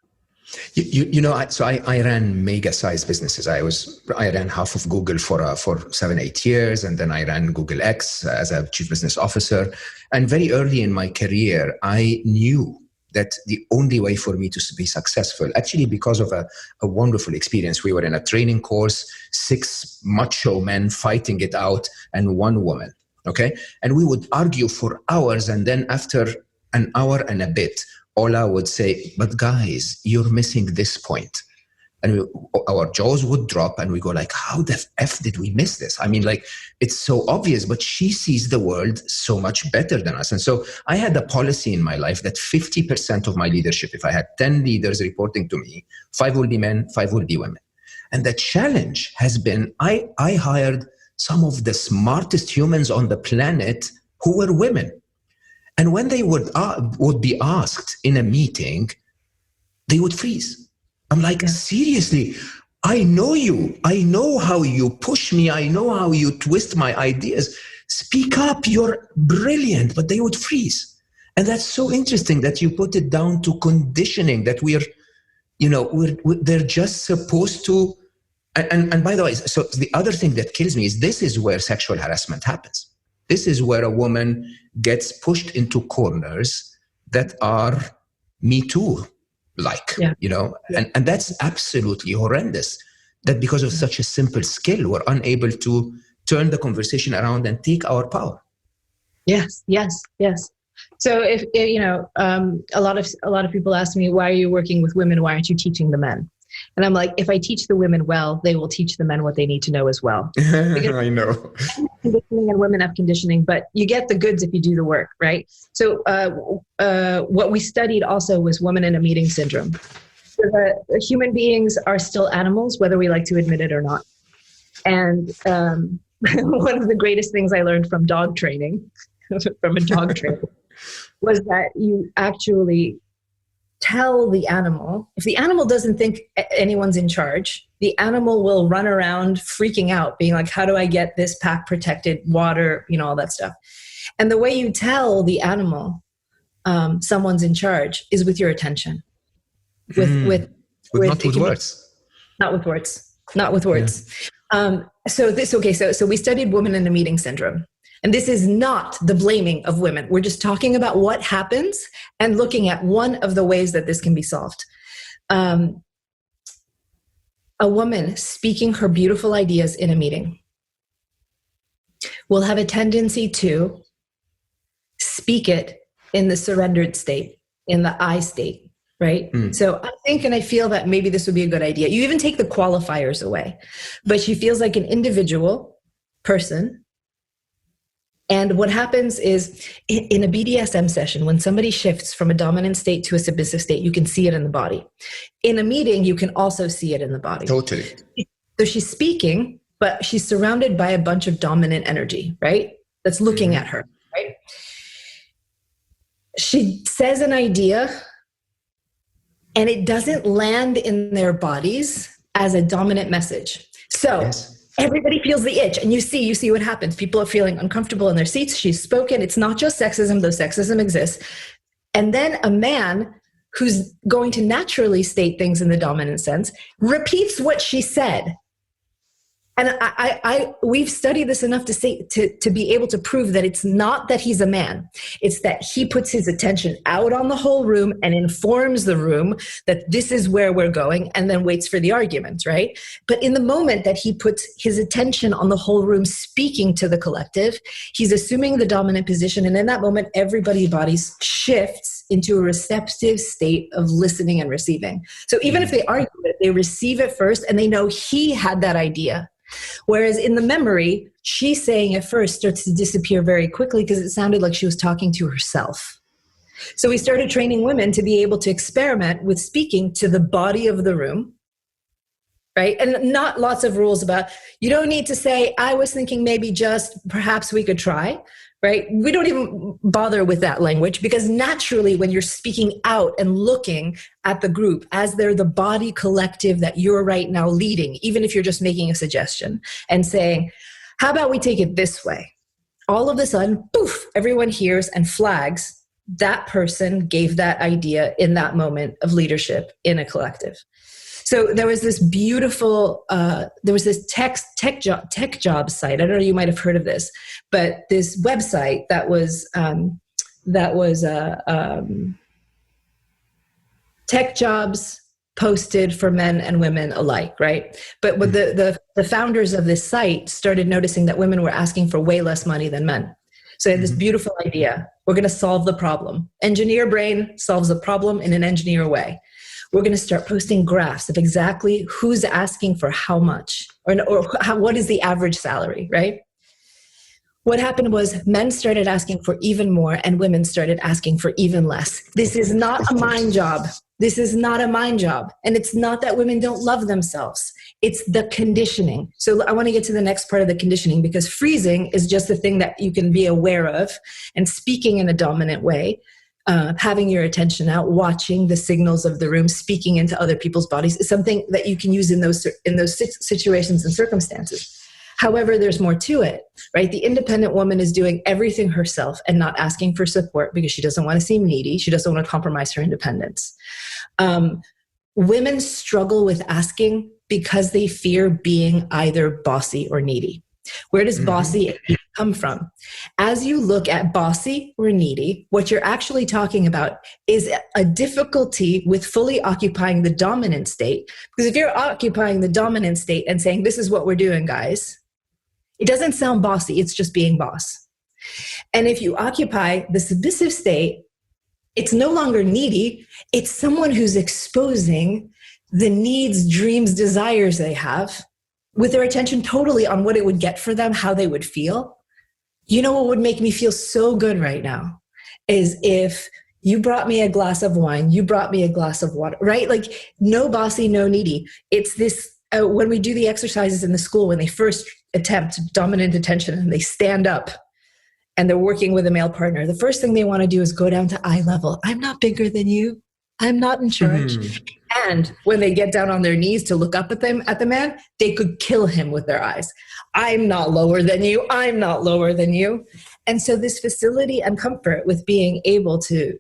I ran mega-sized businesses. I ran half of Google for 7-8 years, and then I ran Google X as a chief business officer. And very early in my career, I knew that the only way for me to be successful, actually because of a wonderful experience, we were in a training course, 6 macho men fighting it out and 1 woman, okay? And we would argue for hours, and then after an hour and a bit, Ola would say, but guys, you're missing this point. And our jaws would drop, and we go like, how the F did we miss this? I mean, like, it's so obvious, but she sees the world so much better than us. And so I had a policy in my life that 50% of my leadership, if I had 10 leaders reporting to me, 5 will be men, 5 will be women. And the challenge has been, I hired some of the smartest humans on the planet who were women. And when they would be asked in a meeting, they would freeze. I'm like, seriously, I know you. I know how you push me. I know how you twist my ideas. Speak up. You're brilliant. But they would freeze. And that's so interesting that you put it down to conditioning, that they're just supposed to. And by the way, so the other thing that kills me is this is where sexual harassment happens. This is where a woman gets pushed into corners that are Me Too and that's absolutely horrendous, that because of such a simple skill, we're unable to turn the conversation around and take our power. Yes. So if a lot of people ask me, why are you working with women? Why aren't you teaching the men? And I'm like, if I teach the women well, they will teach the men what they need to know as well. I know. Conditioning and women have conditioning, but you get the goods if you do the work, right? So what we studied also was woman in a meeting syndrome. So human beings are still animals, whether we like to admit it or not. And one of the greatest things I learned from dog training, from a dog trainer, was that you actually tell the animal, if the animal doesn't think anyone's in charge, the animal will run around freaking out, being like, how do I get this pack protected, water, all that stuff. And the way you tell the animal someone's in charge is with your attention. Not with words. So we studied women in the meeting syndrome. And this is not the blaming of women. We're just talking about what happens and looking at one of the ways that this can be solved. A woman speaking her beautiful ideas in a meeting will have a tendency to speak it in the surrendered state, in the I state. right? So I think and I feel that maybe this would be a good idea. You even take the qualifiers away, but she feels like an individual person. And what happens is in a BDSM session, when somebody shifts from a dominant state to a submissive state, you can see it in the body. In a meeting, you can also see it in the body. Totally. So she's speaking, but she's surrounded by a bunch of dominant energy, right? That's looking at her, right? She says an idea and it doesn't land in their bodies as a dominant message. So everybody feels the itch, and you see what happens. People are feeling uncomfortable in their seats. She's spoken. It's not just sexism, though sexism exists. And then a man who's going to naturally state things in the dominant sense repeats what she said. And we've studied this enough to be able to prove that it's not that he's a man. It's that he puts his attention out on the whole room and informs the room that this is where we're going, and then waits for the argument, right? But in the moment that he puts his attention on the whole room speaking to the collective, he's assuming the dominant position. And in that moment, everybody's body shifts into a receptive state of listening and receiving. So even if they argue it, they receive it first and they know he had that idea. Whereas in the memory, she saying it first starts to disappear very quickly because it sounded like she was talking to herself. So we started training women to be able to experiment with speaking to the body of the room, right? And not lots of rules about, you don't need to say, I was thinking maybe just perhaps we could try, right? We don't even bother with that language because naturally when you're speaking out and looking at the group as they're the body collective that you're right now leading, even if you're just making a suggestion and saying, how about we take it this way? All of a sudden, poof, everyone hears and flags that person gave that idea in that moment of leadership in a collective. So there was this beautiful, there was this tech job site. I don't know, you might have heard of this, but this website that was tech jobs posted for men and women alike, right? But with the founders of this site started noticing that women were asking for way less money than men. So they had this beautiful idea. We're going to solve the problem. Engineer brain solves the problem in an engineer way. We're going to start posting graphs of exactly who's asking for how much or what is the average salary, right? What happened was men started asking for even more and women started asking for even less. This is not a mind job. This is not a mind job. And it's not that women don't love themselves. It's the conditioning. So I want to get to the next part of the conditioning because freezing is just the thing that you can be aware of and speaking in a dominant way. Having your attention out, watching the signals of the room, speaking into other people's bodies is something that you can use in those situations and circumstances. However, there's more to it, right? The independent woman is doing everything herself and not asking for support because she doesn't want to seem needy. She doesn't want to compromise her independence. Women struggle with asking because they fear being either bossy or needy. Where does bossy and needy come from? As you look at bossy or needy, what you're actually talking about is a difficulty with fully occupying the dominant state. Because if you're occupying the dominant state and saying, this is what we're doing, guys, it doesn't sound bossy, it's just being boss. And if you occupy the submissive state, it's no longer needy, it's someone who's exposing the needs, dreams, desires they have with their attention totally on what it would get for them, how they would feel. You know what would make me feel so good right now is if you brought me a glass of wine, you brought me a glass of water, right? Like no bossy, no needy. It's this, when we do the exercises in the school, when they first attempt dominant attention and they stand up and they're working with a male partner, the first thing they want to do is go down to eye level. I'm not bigger than you. I'm not in charge. And when they get down on their knees to look up at the man, they could kill him with their eyes. I'm not lower than you. I'm not lower than you. And so this facility and comfort with being able to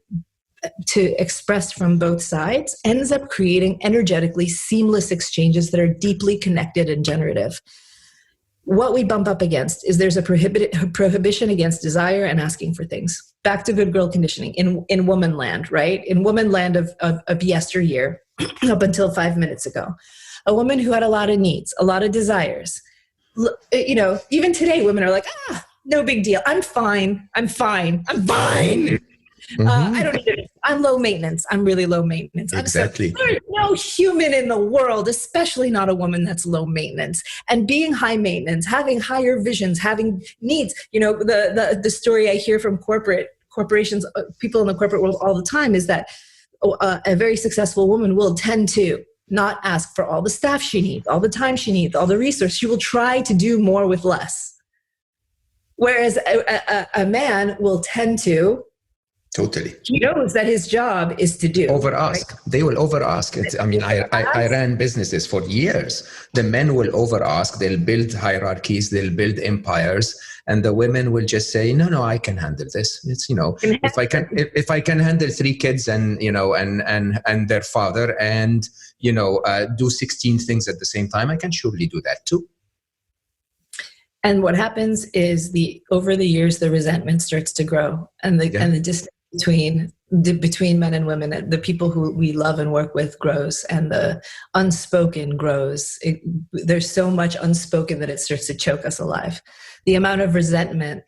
express from both sides ends up creating energetically seamless exchanges that are deeply connected and generative. What we bump up against is there's a prohibition against desire and asking for things. Back to good girl conditioning in woman land, right? In woman land of yesteryear, up until 5 minutes ago. A woman who had a lot of needs, a lot of desires. You know, even today, women are like, no big deal. I'm fine. I don't need it. I'm low maintenance. I'm really low maintenance. Exactly. There's no human in the world, especially not a woman, that's low maintenance. And being high maintenance, having higher visions, having needs. You know, the story I hear from corporations, people in the corporate world all the time is that a very successful woman will tend to not ask for all the staff she needs, all the time she needs, all the resources. She will try to do more with less. Whereas a man will tend to, totally, he knows that his job is to do. Over-ask. Right? They will over-ask. I mean, I ran businesses for years. The men will over-ask. They'll build hierarchies. They'll build empires. And the women will just say, no, I can handle this. It's, you know, if I can handle 3 kids and, you know, and their father and, you know, do 16 things at the same time, I can surely do that too. And what happens is over the years, the resentment starts to grow, and the distance between men and women, the people who we love and work with, grows, and the unspoken grows. There's so much unspoken that it starts to choke us alive. The amount of resentment,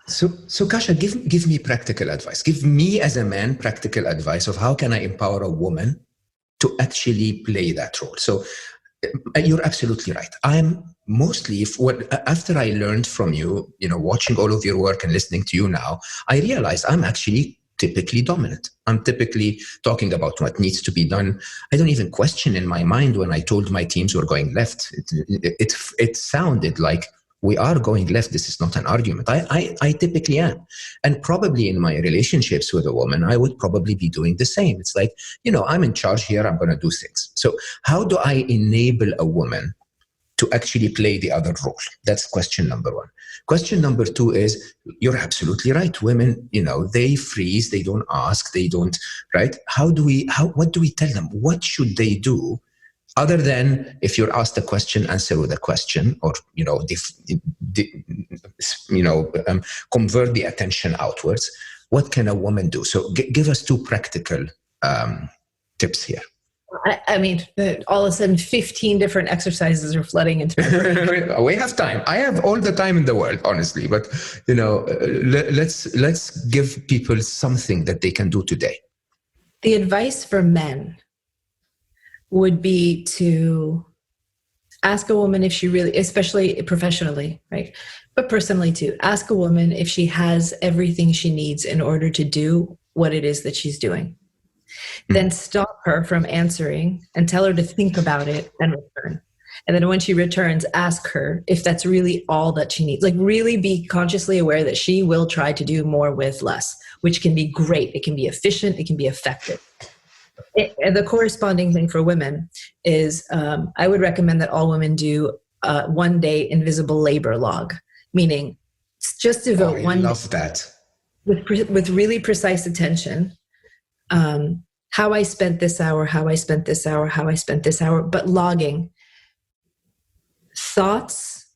So Kasia, give me practical advice. Give me as a man practical advice of how can I empower a woman to actually play that role. So you're absolutely right. I'm mostly, after I learned from you, you know, watching all of your work and listening to you now, I realized I'm actually typically dominant. I'm typically talking about what needs to be done. I don't even question in my mind when I told my teams we're going left. It sounded like we are going left. This is not an argument. I typically am. And probably in my relationships with a woman, I would probably be doing the same. It's like, you know, I'm in charge here. I'm going to do things. So how do I enable a woman to actually play the other role? That's question number 1. Question number 2 is, you're absolutely right. Women, you know, they freeze. They don't ask. They don't, right? What do we tell them? What should they do? Other than if you're asked a question, answer with a question, or convert the attention outwards. What can a woman do? So give us 2 practical tips here. I mean, all of a sudden, 15 different exercises are flooding into my brain. We have time. I have all the time in the world, honestly. But you know, let's give people something that they can do today. The advice for men would be to ask a woman if she really, especially professionally, right? But personally too, ask a woman if she has everything she needs in order to do what it is that she's doing. Then stop her from answering and tell her to think about it and return. And then when she returns, ask her if that's really all that she needs. Like, really be consciously aware that she will try to do more with less, which can be great. It can be efficient. It can be effective. The corresponding thing for women is I would recommend that all women do 1 day invisible labor log, meaning just devote one day. I love that. With really precise attention. How I spent this hour, how I spent this hour, how I spent this hour, but logging thoughts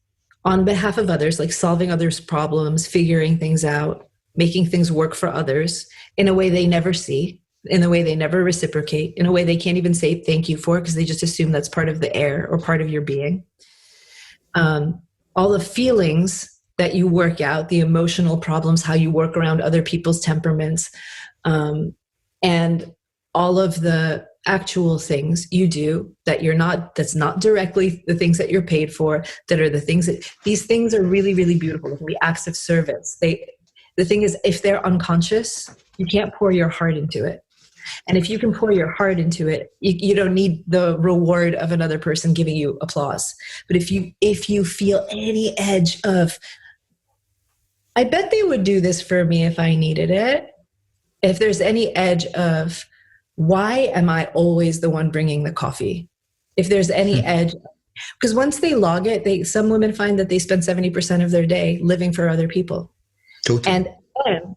on behalf of others, like solving others' problems, figuring things out, making things work for others in a way they never see, in a way they never reciprocate, in a way they can't even say thank you for because they just assume that's part of the air or part of your being. All the feelings that you work out, the emotional problems, how you work around other people's temperaments, and all of the actual things you do that's not directly the things that you're paid for, that are the things that, these things are really, really beautiful. It can be acts of service. The thing is, if they're unconscious, you can't pour your heart into it. And if you can pour your heart into it, you don't need the reward of another person giving you applause. But if you feel any edge of, I bet they would do this for me if I needed it. If there's any edge of, why am I always the one bringing the coffee? If there's any edge, because once they log it, some women find that they spend 70% of their day living for other people. Totally. And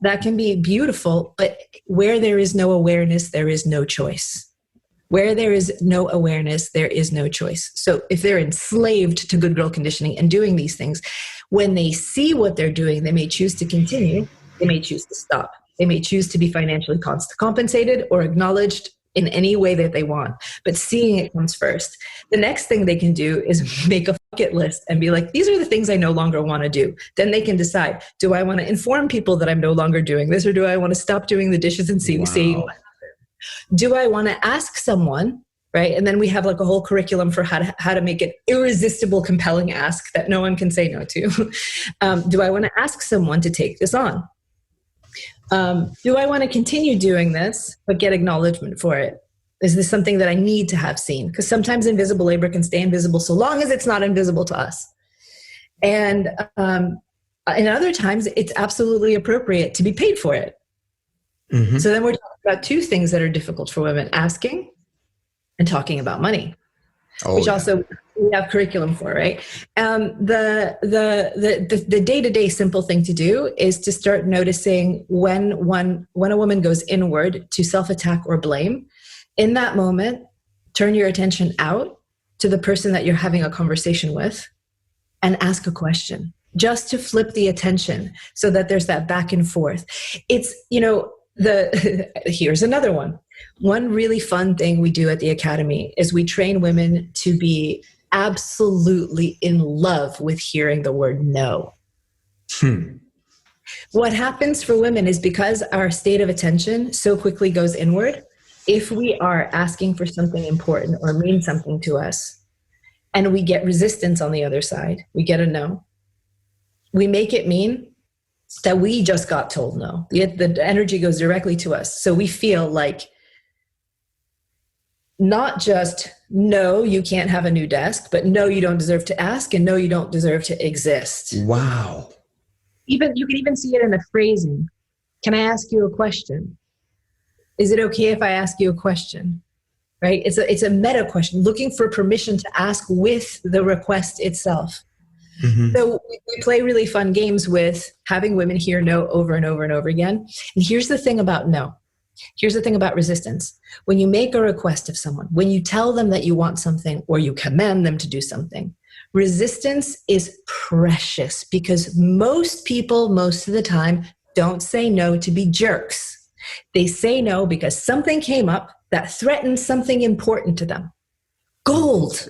that can be beautiful, but where there is no awareness, there is no choice. Where there is no awareness, there is no choice. So if they're enslaved to good girl conditioning and doing these things, when they see what they're doing, they may choose to continue, they may choose to stop. They may choose to be financially compensated or acknowledged in any way that they want, but seeing it comes first. The next thing they can do is make a bucket list and be like, these are the things I no longer want to do. Then they can decide, do I want to inform people that I'm no longer doing this, or do I want to stop doing the dishes and see what happens? Do I want to ask someone, right? And then we have like a whole curriculum for how to make an irresistible, compelling ask that no one can say no to. Do I want to ask someone to take this on? Do I want to continue doing this, but get acknowledgement for it? Is this something that I need to have seen? Because sometimes invisible labor can stay invisible so long as it's not invisible to us. And in other times, it's absolutely appropriate to be paid for it. Mm-hmm. So then we're talking about two things that are difficult for women: asking and talking about money, which also we have curriculum for, right? The day-to-day simple thing to do is to start noticing when a woman goes inward to self-attack or blame. In that moment, turn your attention out to the person that you're having a conversation with and ask a question, just to flip the attention so that there's that back and forth. It's, here's another one. One really fun thing we do at the Academy is we train women to be absolutely in love with hearing the word no. What happens for women is, because our state of attention so quickly goes inward, if we are asking for something important or mean something to us and we get resistance on the other side, we get a no, we make it mean that we just got told no. The energy goes directly to us. So we feel like, not just, no, you can't have a new desk, but no, you don't deserve to ask, and no, you don't deserve to exist. Wow. You can even see it in the phrasing. Can I ask you a question? Is it okay if I ask you a question? Right? It's a meta question, looking for permission to ask with the request itself. Mm-hmm. So we play really fun games with having women hear no over and over and over again. And here's the thing about no. Here's the thing about resistance. When you make a request of someone, when you tell them that you want something or you command them to do something, resistance is precious, because most people, most of the time, don't say no to be jerks. They say no because something came up that threatened something important to them. Gold.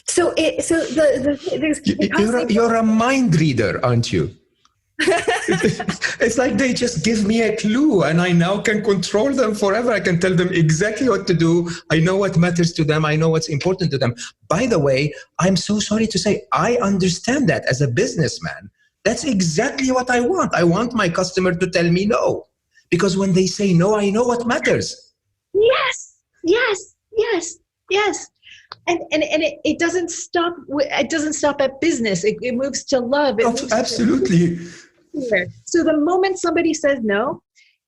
So you're a mind reader, aren't you? It's like they just give me a clue and I now can control them forever. I can tell them exactly what to do. I know what matters to them. I know what's important to them. By the way, I'm so sorry to say, I understand that as a businessman. That's exactly what I want. I want my customer to tell me no. Because when they say no, I know what matters. Yes. And it doesn't stop. It doesn't stop at business. It moves to love. Absolutely. So the moment somebody says no,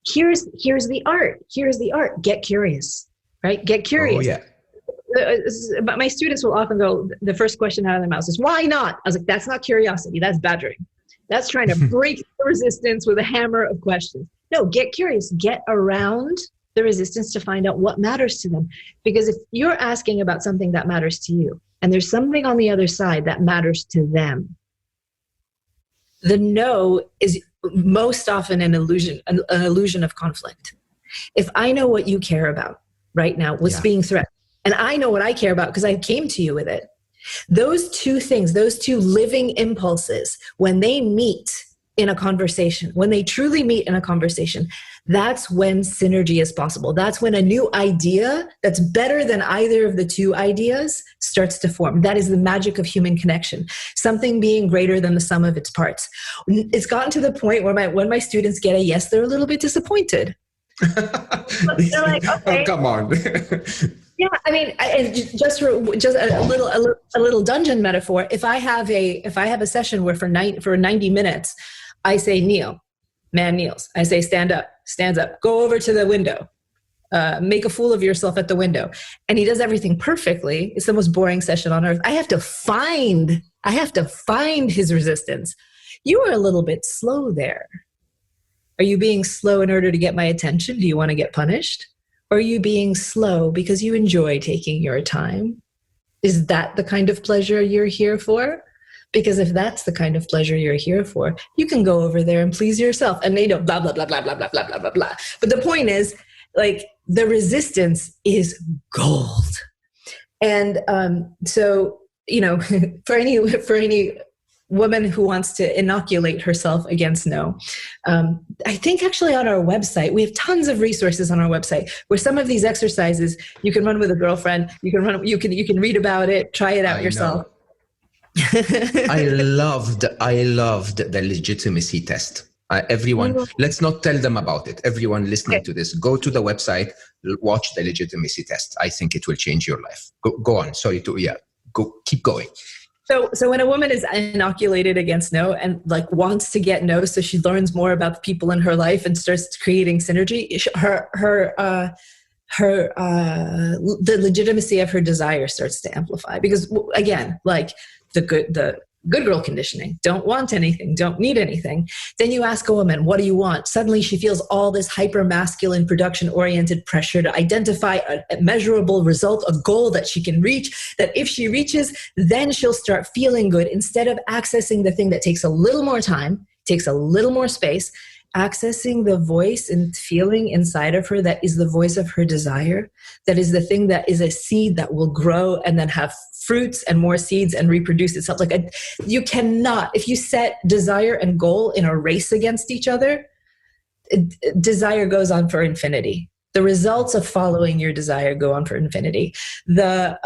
here's the art. Get curious, right? Get curious. Oh, yeah. But my students will often go, the first question out of their mouths is, why not? I was like, that's not curiosity. That's badgering. That's trying to break the resistance with a hammer of questions. No, get curious. Get around the resistance to find out what matters to them. Because if you're asking about something that matters to you, and there's something on the other side that matters to them, the no is most often an illusion of conflict. If I know what you care about right now, what's being threatened, and I know what I care about because I came to you with it, those two things, those two living impulses, when they meet in a conversation, when they truly meet in a conversation, that's when synergy is possible. That's when a new idea that's better than either of the two ideas starts to form. That is the magic of human connection. Something being greater than the sum of its parts. It's gotten to the point where when my students get a yes, they're a little bit disappointed. They're like, okay. Oh, come on. Yeah, I mean, just a little dungeon metaphor. If I have a session where for 90 minutes, I say kneel, man kneels. I say stand up, stands up. Go over to the window, make a fool of yourself at the window, and he does everything perfectly. It's the most boring session on earth. I have to find his resistance. You are a little bit slow there. Are you being slow in order to get my attention? Do you want to get punished? Or are you being slow because you enjoy taking your time? Is that the kind of pleasure you're here for? Because if that's the kind of pleasure you're here for, you can go over there and please yourself. And they don't blah, blah, blah, blah, blah, blah, blah, blah, blah, blah. But the point is, like the resistance is gold. And so, you know, for any woman who wants to inoculate herself against no, I think actually on our website, we have tons of resources on our website where some of these exercises you can run with a girlfriend, you can read about it, try it out yourself. I loved the legitimacy test. Everyone, let's not tell them about it. Everyone listening to this, go to the website, watch the legitimacy test. I think it will change your life. Go on. Sorry to, keep going. So when a woman is inoculated against no and like wants to get no, so she learns more about the people in her life and starts creating synergy, the legitimacy of her desire starts to amplify. Because again, like the good girl conditioning, don't want anything, don't need anything. Then you ask a woman, what do you want? Suddenly she feels all this hyper masculine production oriented pressure to identify a measurable result, a goal that she can reach, that if she reaches, then she'll start feeling good, instead of accessing the thing that takes a little more time, takes a little more space, accessing the voice and feeling inside of her that is the voice of her desire, that is the thing that is a seed that will grow and then have fruits and more seeds and reproduce itself. You cannot, if you set desire and goal in a race against each other, desire goes on for infinity. The results of following your desire go on for infinity. The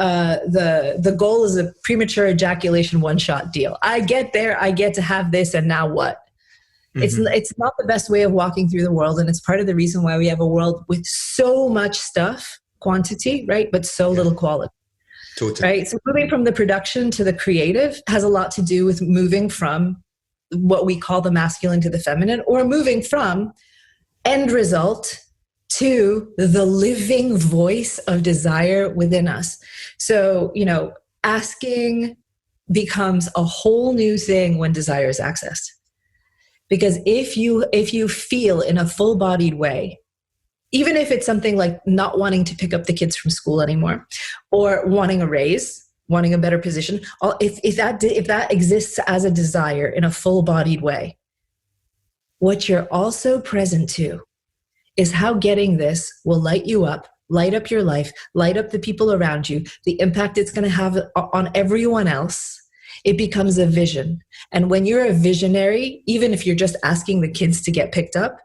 goal is a premature ejaculation one-shot deal. I get there, I get to have this, and now what? Mm-hmm. It's not the best way of walking through the world, and it's part of the reason why we have a world with so much stuff, quantity, right, but so little quality. Totally. Right? So moving from the production to the creative has a lot to do with moving from what we call the masculine to the feminine, or moving from end result to the living voice of desire within us. So, you know, asking becomes a whole new thing when desire is accessed. Because if you feel in a full-bodied way, even if it's something like not wanting to pick up the kids from school anymore, or wanting a raise, wanting a better position, if that exists as a desire in a full-bodied way, what you're also present to is how getting this will light you up, light up your life, light up the people around you, the impact it's going to have on everyone else. It becomes a vision. And when you're a visionary, even if you're just asking the kids to get picked up,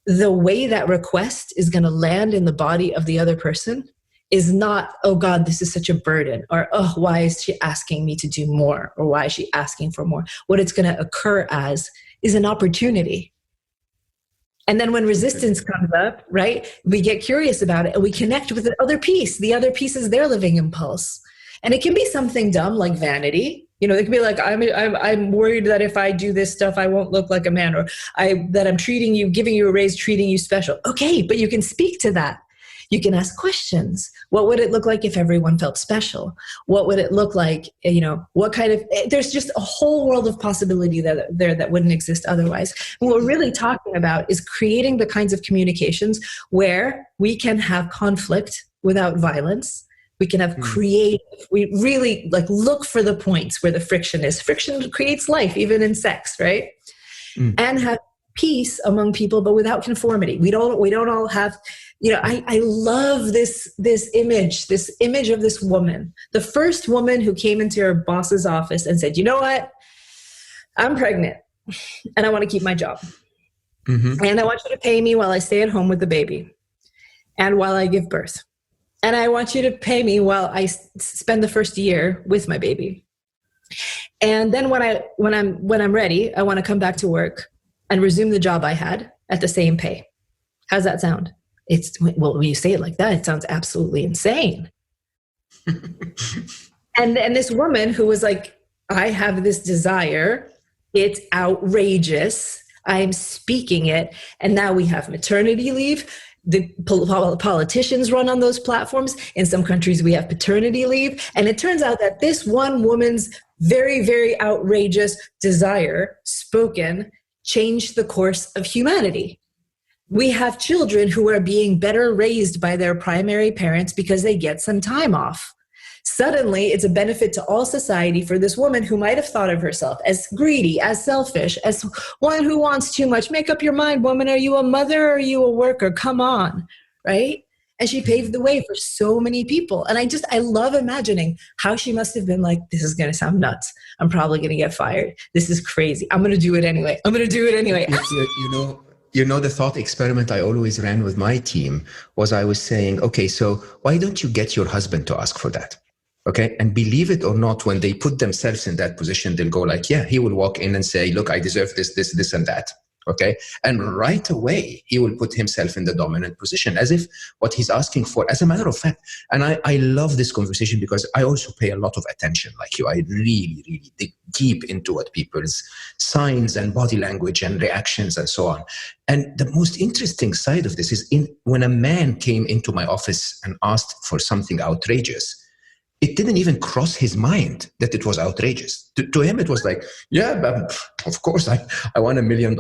the way that request is going to land in the body of the other person is not, oh God, this is such a burden, or oh, why is she asking me to do more, or why is she asking for more? What it's going to occur as is an opportunity. And then when resistance comes up, right, we get curious about it and we connect with the other piece. The other piece is their living impulse. And it can be something dumb like vanity. You know, it can be like, I'm worried that if I do this stuff, I won't look like a man, or that I'm treating you, giving you a raise, treating you special. Okay, but you can speak to that. You can ask questions. What would it look like if everyone felt special? What would it look like, you know, what kind of, there's just a whole world of possibility that wouldn't exist otherwise. And what we're really talking about is creating the kinds of communications where we can have conflict without violence. We can have creative, we really like look for the points where the friction is. Friction creates life, even in sex, right? And have peace among people, but without conformity. We don't all have, you know, I love this image of this woman, the first woman who came into her boss's office and said, you know what, I'm pregnant and I want to keep my job. Mm-hmm. And I want you to pay me while I stay at home with the baby and while I give birth. And I want you to pay me while I spend the first year with my baby. And then when I'm ready, I want to come back to work and resume the job I had at the same pay. How's that sound? Well, when you say it like that, it sounds absolutely insane. and this woman who was like, I have this desire. It's outrageous. I'm speaking it. And now we have maternity leave. The politicians run on those platforms. In some countries, we have paternity leave. And it turns out that this one woman's very, very outrageous desire, spoken, changed the course of humanity. We have children who are being better raised by their primary parents because they get some time off. Suddenly, it's a benefit to all society for this woman who might have thought of herself as greedy, as selfish, as one who wants too much. Make up your mind, woman. Are you a mother or are you a worker? Come on, right? And she paved the way for so many people. And I love imagining how she must have been like, this is going to sound nuts. I'm probably going to get fired. This is crazy. I'm going to do it anyway. You know, the thought experiment I always ran with my team was I was saying, okay, so why don't you get your husband to ask for that? Okay. And believe it or not, when they put themselves in that position, they'll go like, yeah, he will walk in and say, look, I deserve this, and that. Okay. And right away, he will put himself in the dominant position as if what he's asking for, as a matter of fact. And I love this conversation because I also pay a lot of attention like you. I really, really dig deep into what people's signs and body language and reactions and so on. And the most interesting side of this is when a man came into my office and asked for something outrageous, it didn't even cross his mind that it was outrageous. To him, it was like, yeah, but of course, I want $1 million.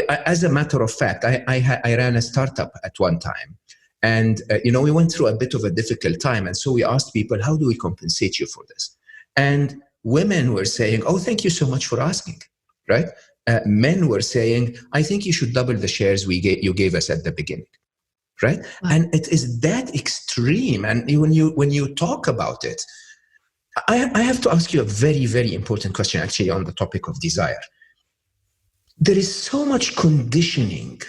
As a matter of fact, I ran a startup at one time. And, we went through a bit of a difficult time. And so we asked people, how do we compensate you for this? And women were saying, oh, thank you so much for asking, right? Men were saying, I think you should double the shares you gave us at the beginning. Right. Wow. And it is that extreme. And when you talk about it, I have to ask you a very, very important question actually on the topic of desire. There is so much conditioning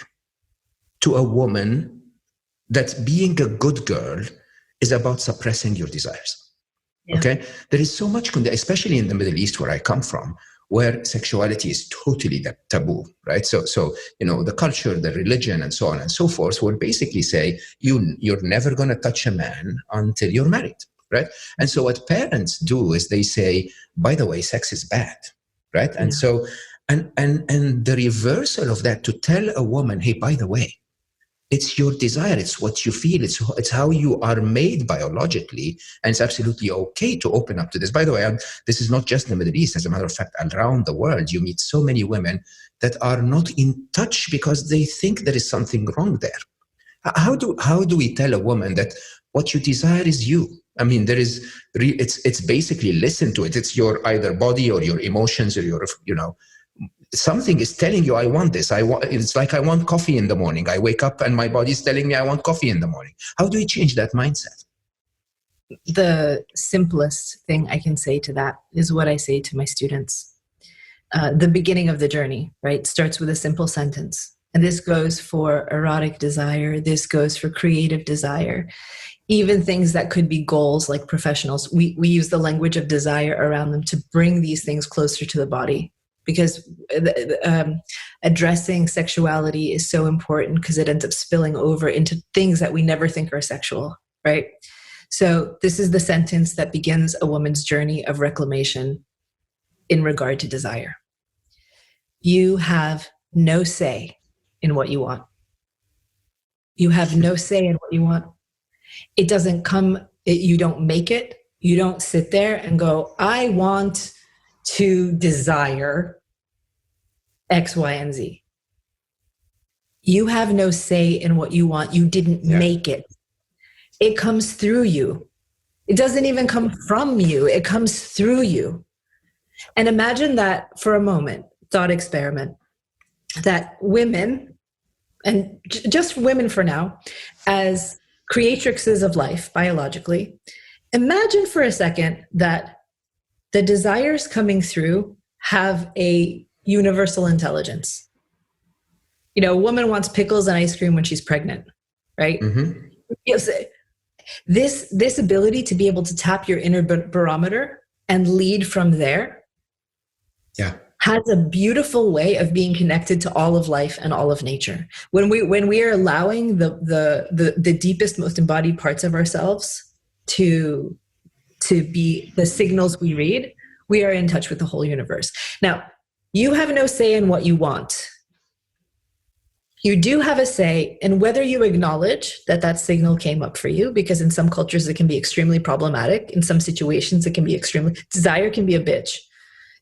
to a woman that being a good girl is about suppressing your desires. Yeah. Okay. There is so much, especially in the Middle East where I come from, where sexuality is totally taboo, right? So the culture, the religion, and so on and so forth will basically say, you're never going to touch a man until you're married, right? And so what parents do is they say, by the way, sex is bad, right? And so, and the reversal of that to tell a woman, hey, by the way, it's your desire. It's what you feel. It's how you are made biologically. And it's absolutely okay to open up to this. By the way, this is not just in the Middle East. As a matter of fact, around the world, you meet so many women that are not in touch because they think there is something wrong there. How do we tell a woman that what you desire is you? I mean, it's basically listen to it. It's your either body or your emotions or your, something is telling you, I want this. It's like I want coffee in the morning. I wake up and my body is telling me I want coffee in the morning. How do we change that mindset? The simplest thing I can say to that is what I say to my students. The beginning of the journey, right, starts with a simple sentence. And this goes for erotic desire. This goes for creative desire. Even things that could be goals like professionals. We use the language of desire around them to bring these things closer to the body. Because addressing sexuality is so important because it ends up spilling over into things that we never think are sexual, right? So this is the sentence that begins a woman's journey of reclamation in regard to desire. You have no say in what you want. You have no say in what you want. It doesn't come, you don't make it. You don't sit there and go, I want to desire X, Y, and Z. You have no say in what you want. You didn't make it. It comes through you. It doesn't even come from you. It comes through you. And imagine that for a moment, thought experiment, that women, and just women for now, as creatrixes of life biologically, imagine for a second that the desires coming through have a universal intelligence. A woman wants pickles and ice cream when she's pregnant, right? Mm-hmm. Yes. This ability to be able to tap your inner barometer and lead from there has a beautiful way of being connected to all of life and all of nature. When we are allowing the deepest, most embodied parts of ourselves to be the signals we read, we are in touch with the whole universe. Now, you have no say in what you want. You do have a say in whether you acknowledge that signal came up for you, because in some cultures it can be extremely problematic. In some situations it can be desire can be a bitch.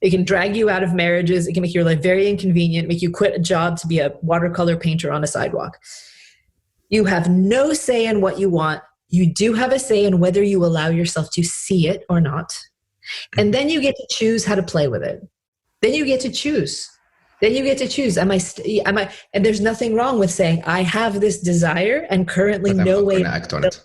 It can drag you out of marriages. It can make your life very inconvenient, make you quit a job to be a watercolor painter on a sidewalk. You have no say in what you want. You do have a say in whether you allow yourself to see it or not. And then you get to choose how to play with it. Then you get to choose. Then you get to choose. Am I, and there's nothing wrong with saying, I have this desire and currently no way to act on it.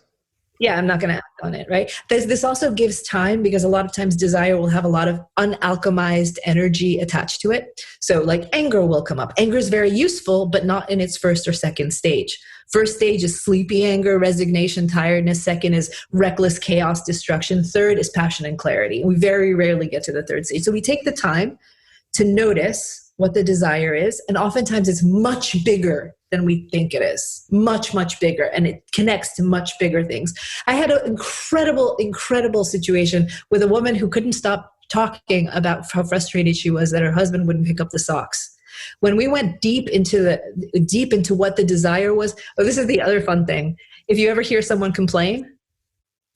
Yeah, I'm not going to act on it, right? This also gives time, because a lot of times desire will have a lot of unalchemized energy attached to it. So like anger will come up. Anger is very useful, but not in its first or second stage. First stage is sleepy anger, resignation, tiredness. Second is reckless chaos, destruction. Third is passion and clarity. We very rarely get to the third stage. So we take the time to notice what the desire is. And oftentimes it's much bigger than we think it is. Much, much bigger. And it connects to much bigger things. I had an incredible situation with a woman who couldn't stop talking about how frustrated she was that her husband wouldn't pick up the socks. When we went deep into what the desire was, this is the other fun thing. If you ever hear someone complain,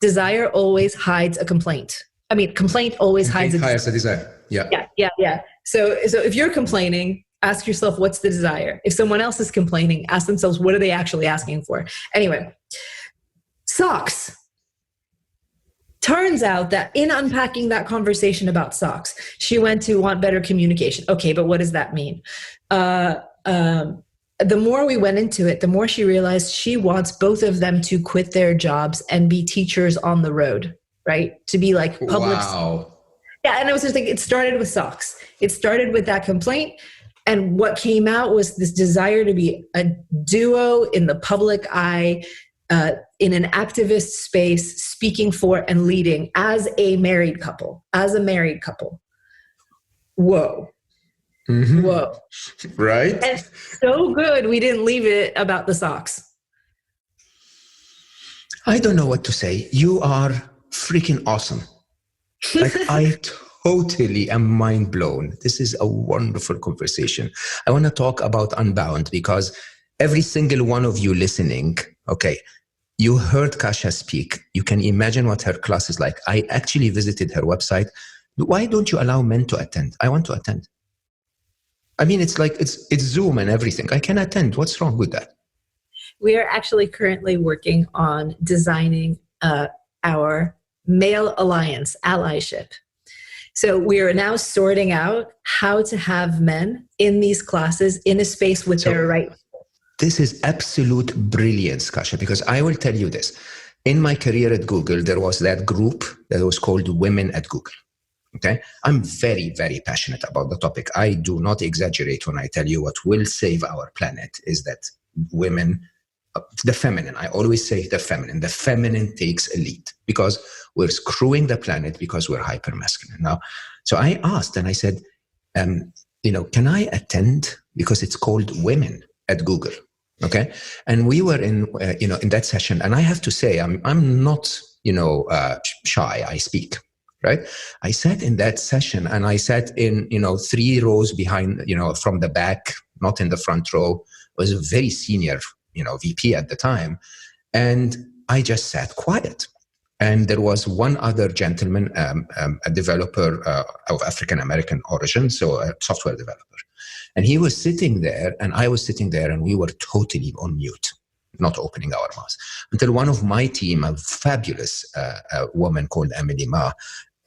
desire always hides a complaint. I mean, complaint always hides a desire. Yeah. So if you're complaining, ask yourself, what's the desire? If someone else is complaining, ask themselves, what are they actually asking for? Anyway, socks. Turns out that in unpacking that conversation about socks, she went to want better communication. Okay, but what does that mean? The more we went into it, the more she realized she wants both of them to quit their jobs and be teachers on the road, right? To be like public. Wow. Yeah, and I was just thinking, it started with socks. It started with that complaint. And what came out was this desire to be a duo in the public eye, in an activist space, speaking for and leading as a married couple. Whoa. Mm-hmm. Whoa. Right? And so good we didn't leave it about the socks. I don't know what to say. You are freaking awesome. Like, I totally am mind blown. This is a wonderful conversation. I want to talk about Unbound, because every single one of you listening, okay, you heard Kasia speak. You can imagine what her class is like. I actually visited her website. Why don't you allow men to attend? I want to attend. I mean, it's like, it's Zoom and everything. I can attend. What's wrong with that? We are actually currently working on designing our male alliance, allyship. So we are now sorting out how to have men in these classes in a space with their right. This is absolute brilliance, Kasia, because I will tell you this. In my career at Google, there was that group that was called Women at Google. Okay. I'm very, very passionate about the topic. I do not exaggerate when I tell you what will save our planet is that women, the feminine, I always say the feminine takes a lead, because we're screwing the planet because we're hyper masculine now. So I asked and I said, can I attend? Because it's called Women at Google. Okay. And we were in that session, and I have to say, I'm not, shy. I speak. Right. I sat in that session, and I sat in, 3 rows behind, from the back, not in the front row. Was a very senior, VP at the time. And I just sat quiet. And there was one other gentleman, a developer of African-American origin, so a software developer. And he was sitting there, and I was sitting there, and we were totally on mute, not opening our mouths. Until one of my team, a fabulous woman called Emily Ma,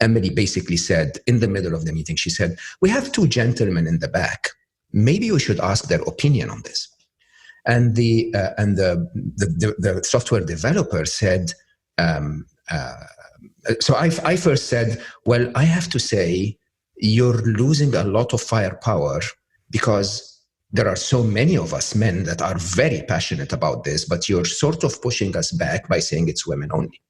Emily basically said, in the middle of the meeting, she said, we have 2 gentlemen in the back. Maybe we should ask their opinion on this. And the software developer said, so I first said, well, I have to say, you're losing a lot of firepower, because there are so many of us men that are very passionate about this, but you're sort of pushing us back by saying it's women only.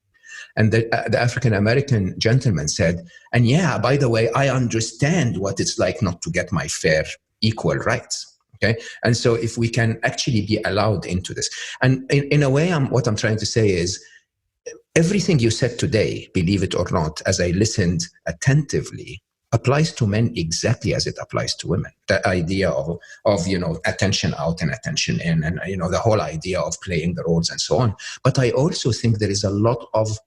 And the African-American gentleman said, and yeah, by the way, I understand what it's like not to get my fair equal rights. Okay. And so if we can actually be allowed into this, and in a way, what I'm trying to say is, everything you said today, believe it or not, as I listened attentively, applies to men exactly as it applies to women. The idea of attention out and attention in, and the whole idea of playing the roles and so on. But I also think there is a lot of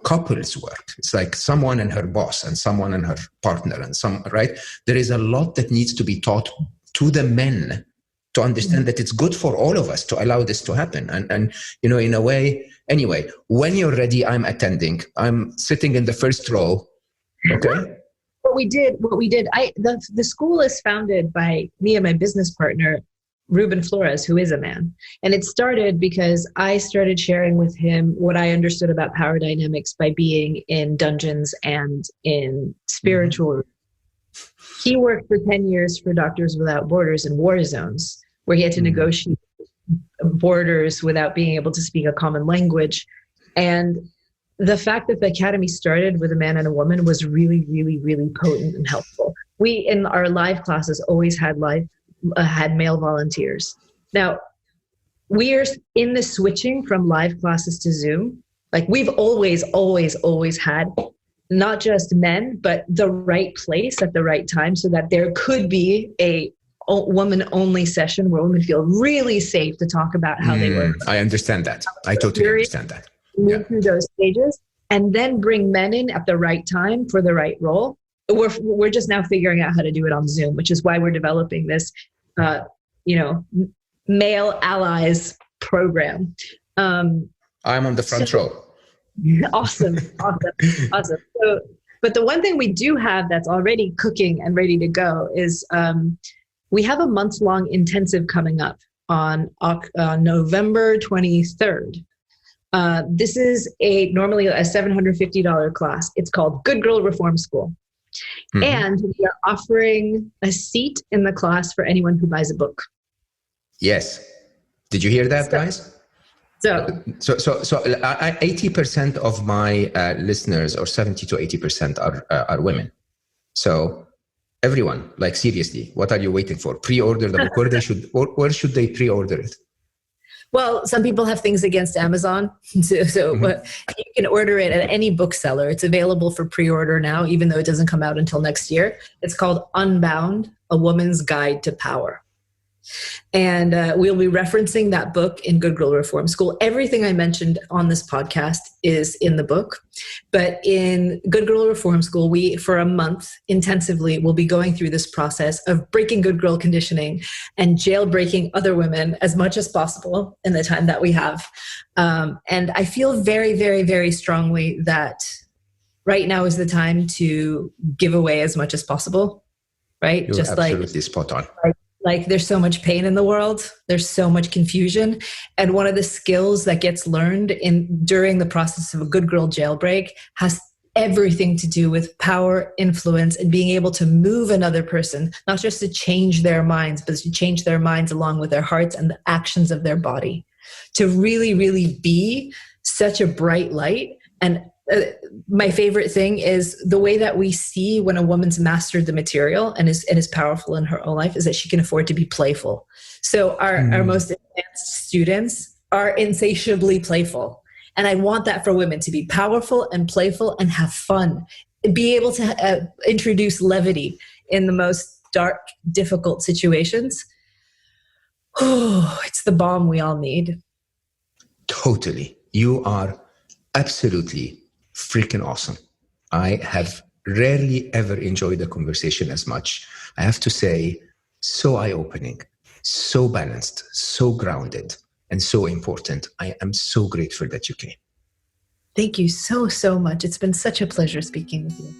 couples work. It's like someone and her boss, and someone and her partner, and right? There is a lot that needs to be taught to the men to understand that it's good for all of us to allow this to happen. And in a way, anyway, when you're ready, I'm attending. I'm sitting in the first row. Okay. what we did, the school is founded by me and my business partner, Ruben Flores, who is a man. And it started because I started sharing with him what I understood about power dynamics by being in dungeons and in spiritual. He worked for 10 years for Doctors Without Borders in war zones, where he had to negotiate borders without being able to speak a common language. And the fact that the academy started with a man and a woman was really, really, really potent and helpful. We, in our live classes, always had male volunteers. Now, we are in the switching from live classes to Zoom. Like, we've always had not just men, but the right place at the right time, so that there could be a woman-only session where women feel really safe to talk about how they work. I understand that. I totally understand that. Move through those stages, and then bring men in at the right time for the right role. We're just now figuring out how to do it on Zoom, which is why we're developing this, male allies program. I'm on the front row. Awesome. So, but the one thing we do have that's already cooking and ready to go is we have a month-long intensive coming up on November 23rd. This is normally a $750 class. It's called Good Girl Reform School. And we are offering a seat in the class for anyone who buys a book. Yes. Did you hear that, guys? So 80% of my listeners, or 70 to 80%, are women. So everyone, like, seriously, what are you waiting for? Pre-order the book. Where should they pre-order it? Well, some people have things against Amazon, so you can order it at any bookseller. It's available for pre-order now, even though it doesn't come out until next year. It's called UNBOUND, A Woman's Guide to Power. And we'll be referencing that book in Good Girl Reform School. Everything I mentioned on this podcast is in the book. But in Good Girl Reform School, we, for a month intensively, will be going through this process of breaking good girl conditioning and jailbreaking other women as much as possible in the time that we have. And I feel very, very, very strongly that right now is the time to give away as much as possible, right? You're just absolutely spot on. Like, there's so much pain in the world. There's so much confusion. And one of the skills that gets learned during the process of a good girl jailbreak has everything to do with power, influence, and being able to move another person, not just to change their minds, but to change their minds along with their hearts and the actions of their body. To really, really be such a bright light. And my favorite thing is the way that we see when a woman's mastered the material and is powerful in her own life is that she can afford to be playful. So our most advanced students are insatiably playful. And I want that for women, to be powerful and playful and have fun, be able to introduce levity in the most dark, difficult situations. Oh, it's the balm we all need. Totally. You are absolutely freaking awesome. I have rarely ever enjoyed a conversation as much. I have to say, so eye-opening, so balanced, so grounded, and so important. I am so grateful that you came. Thank you so, so much. It's been such a pleasure speaking with you.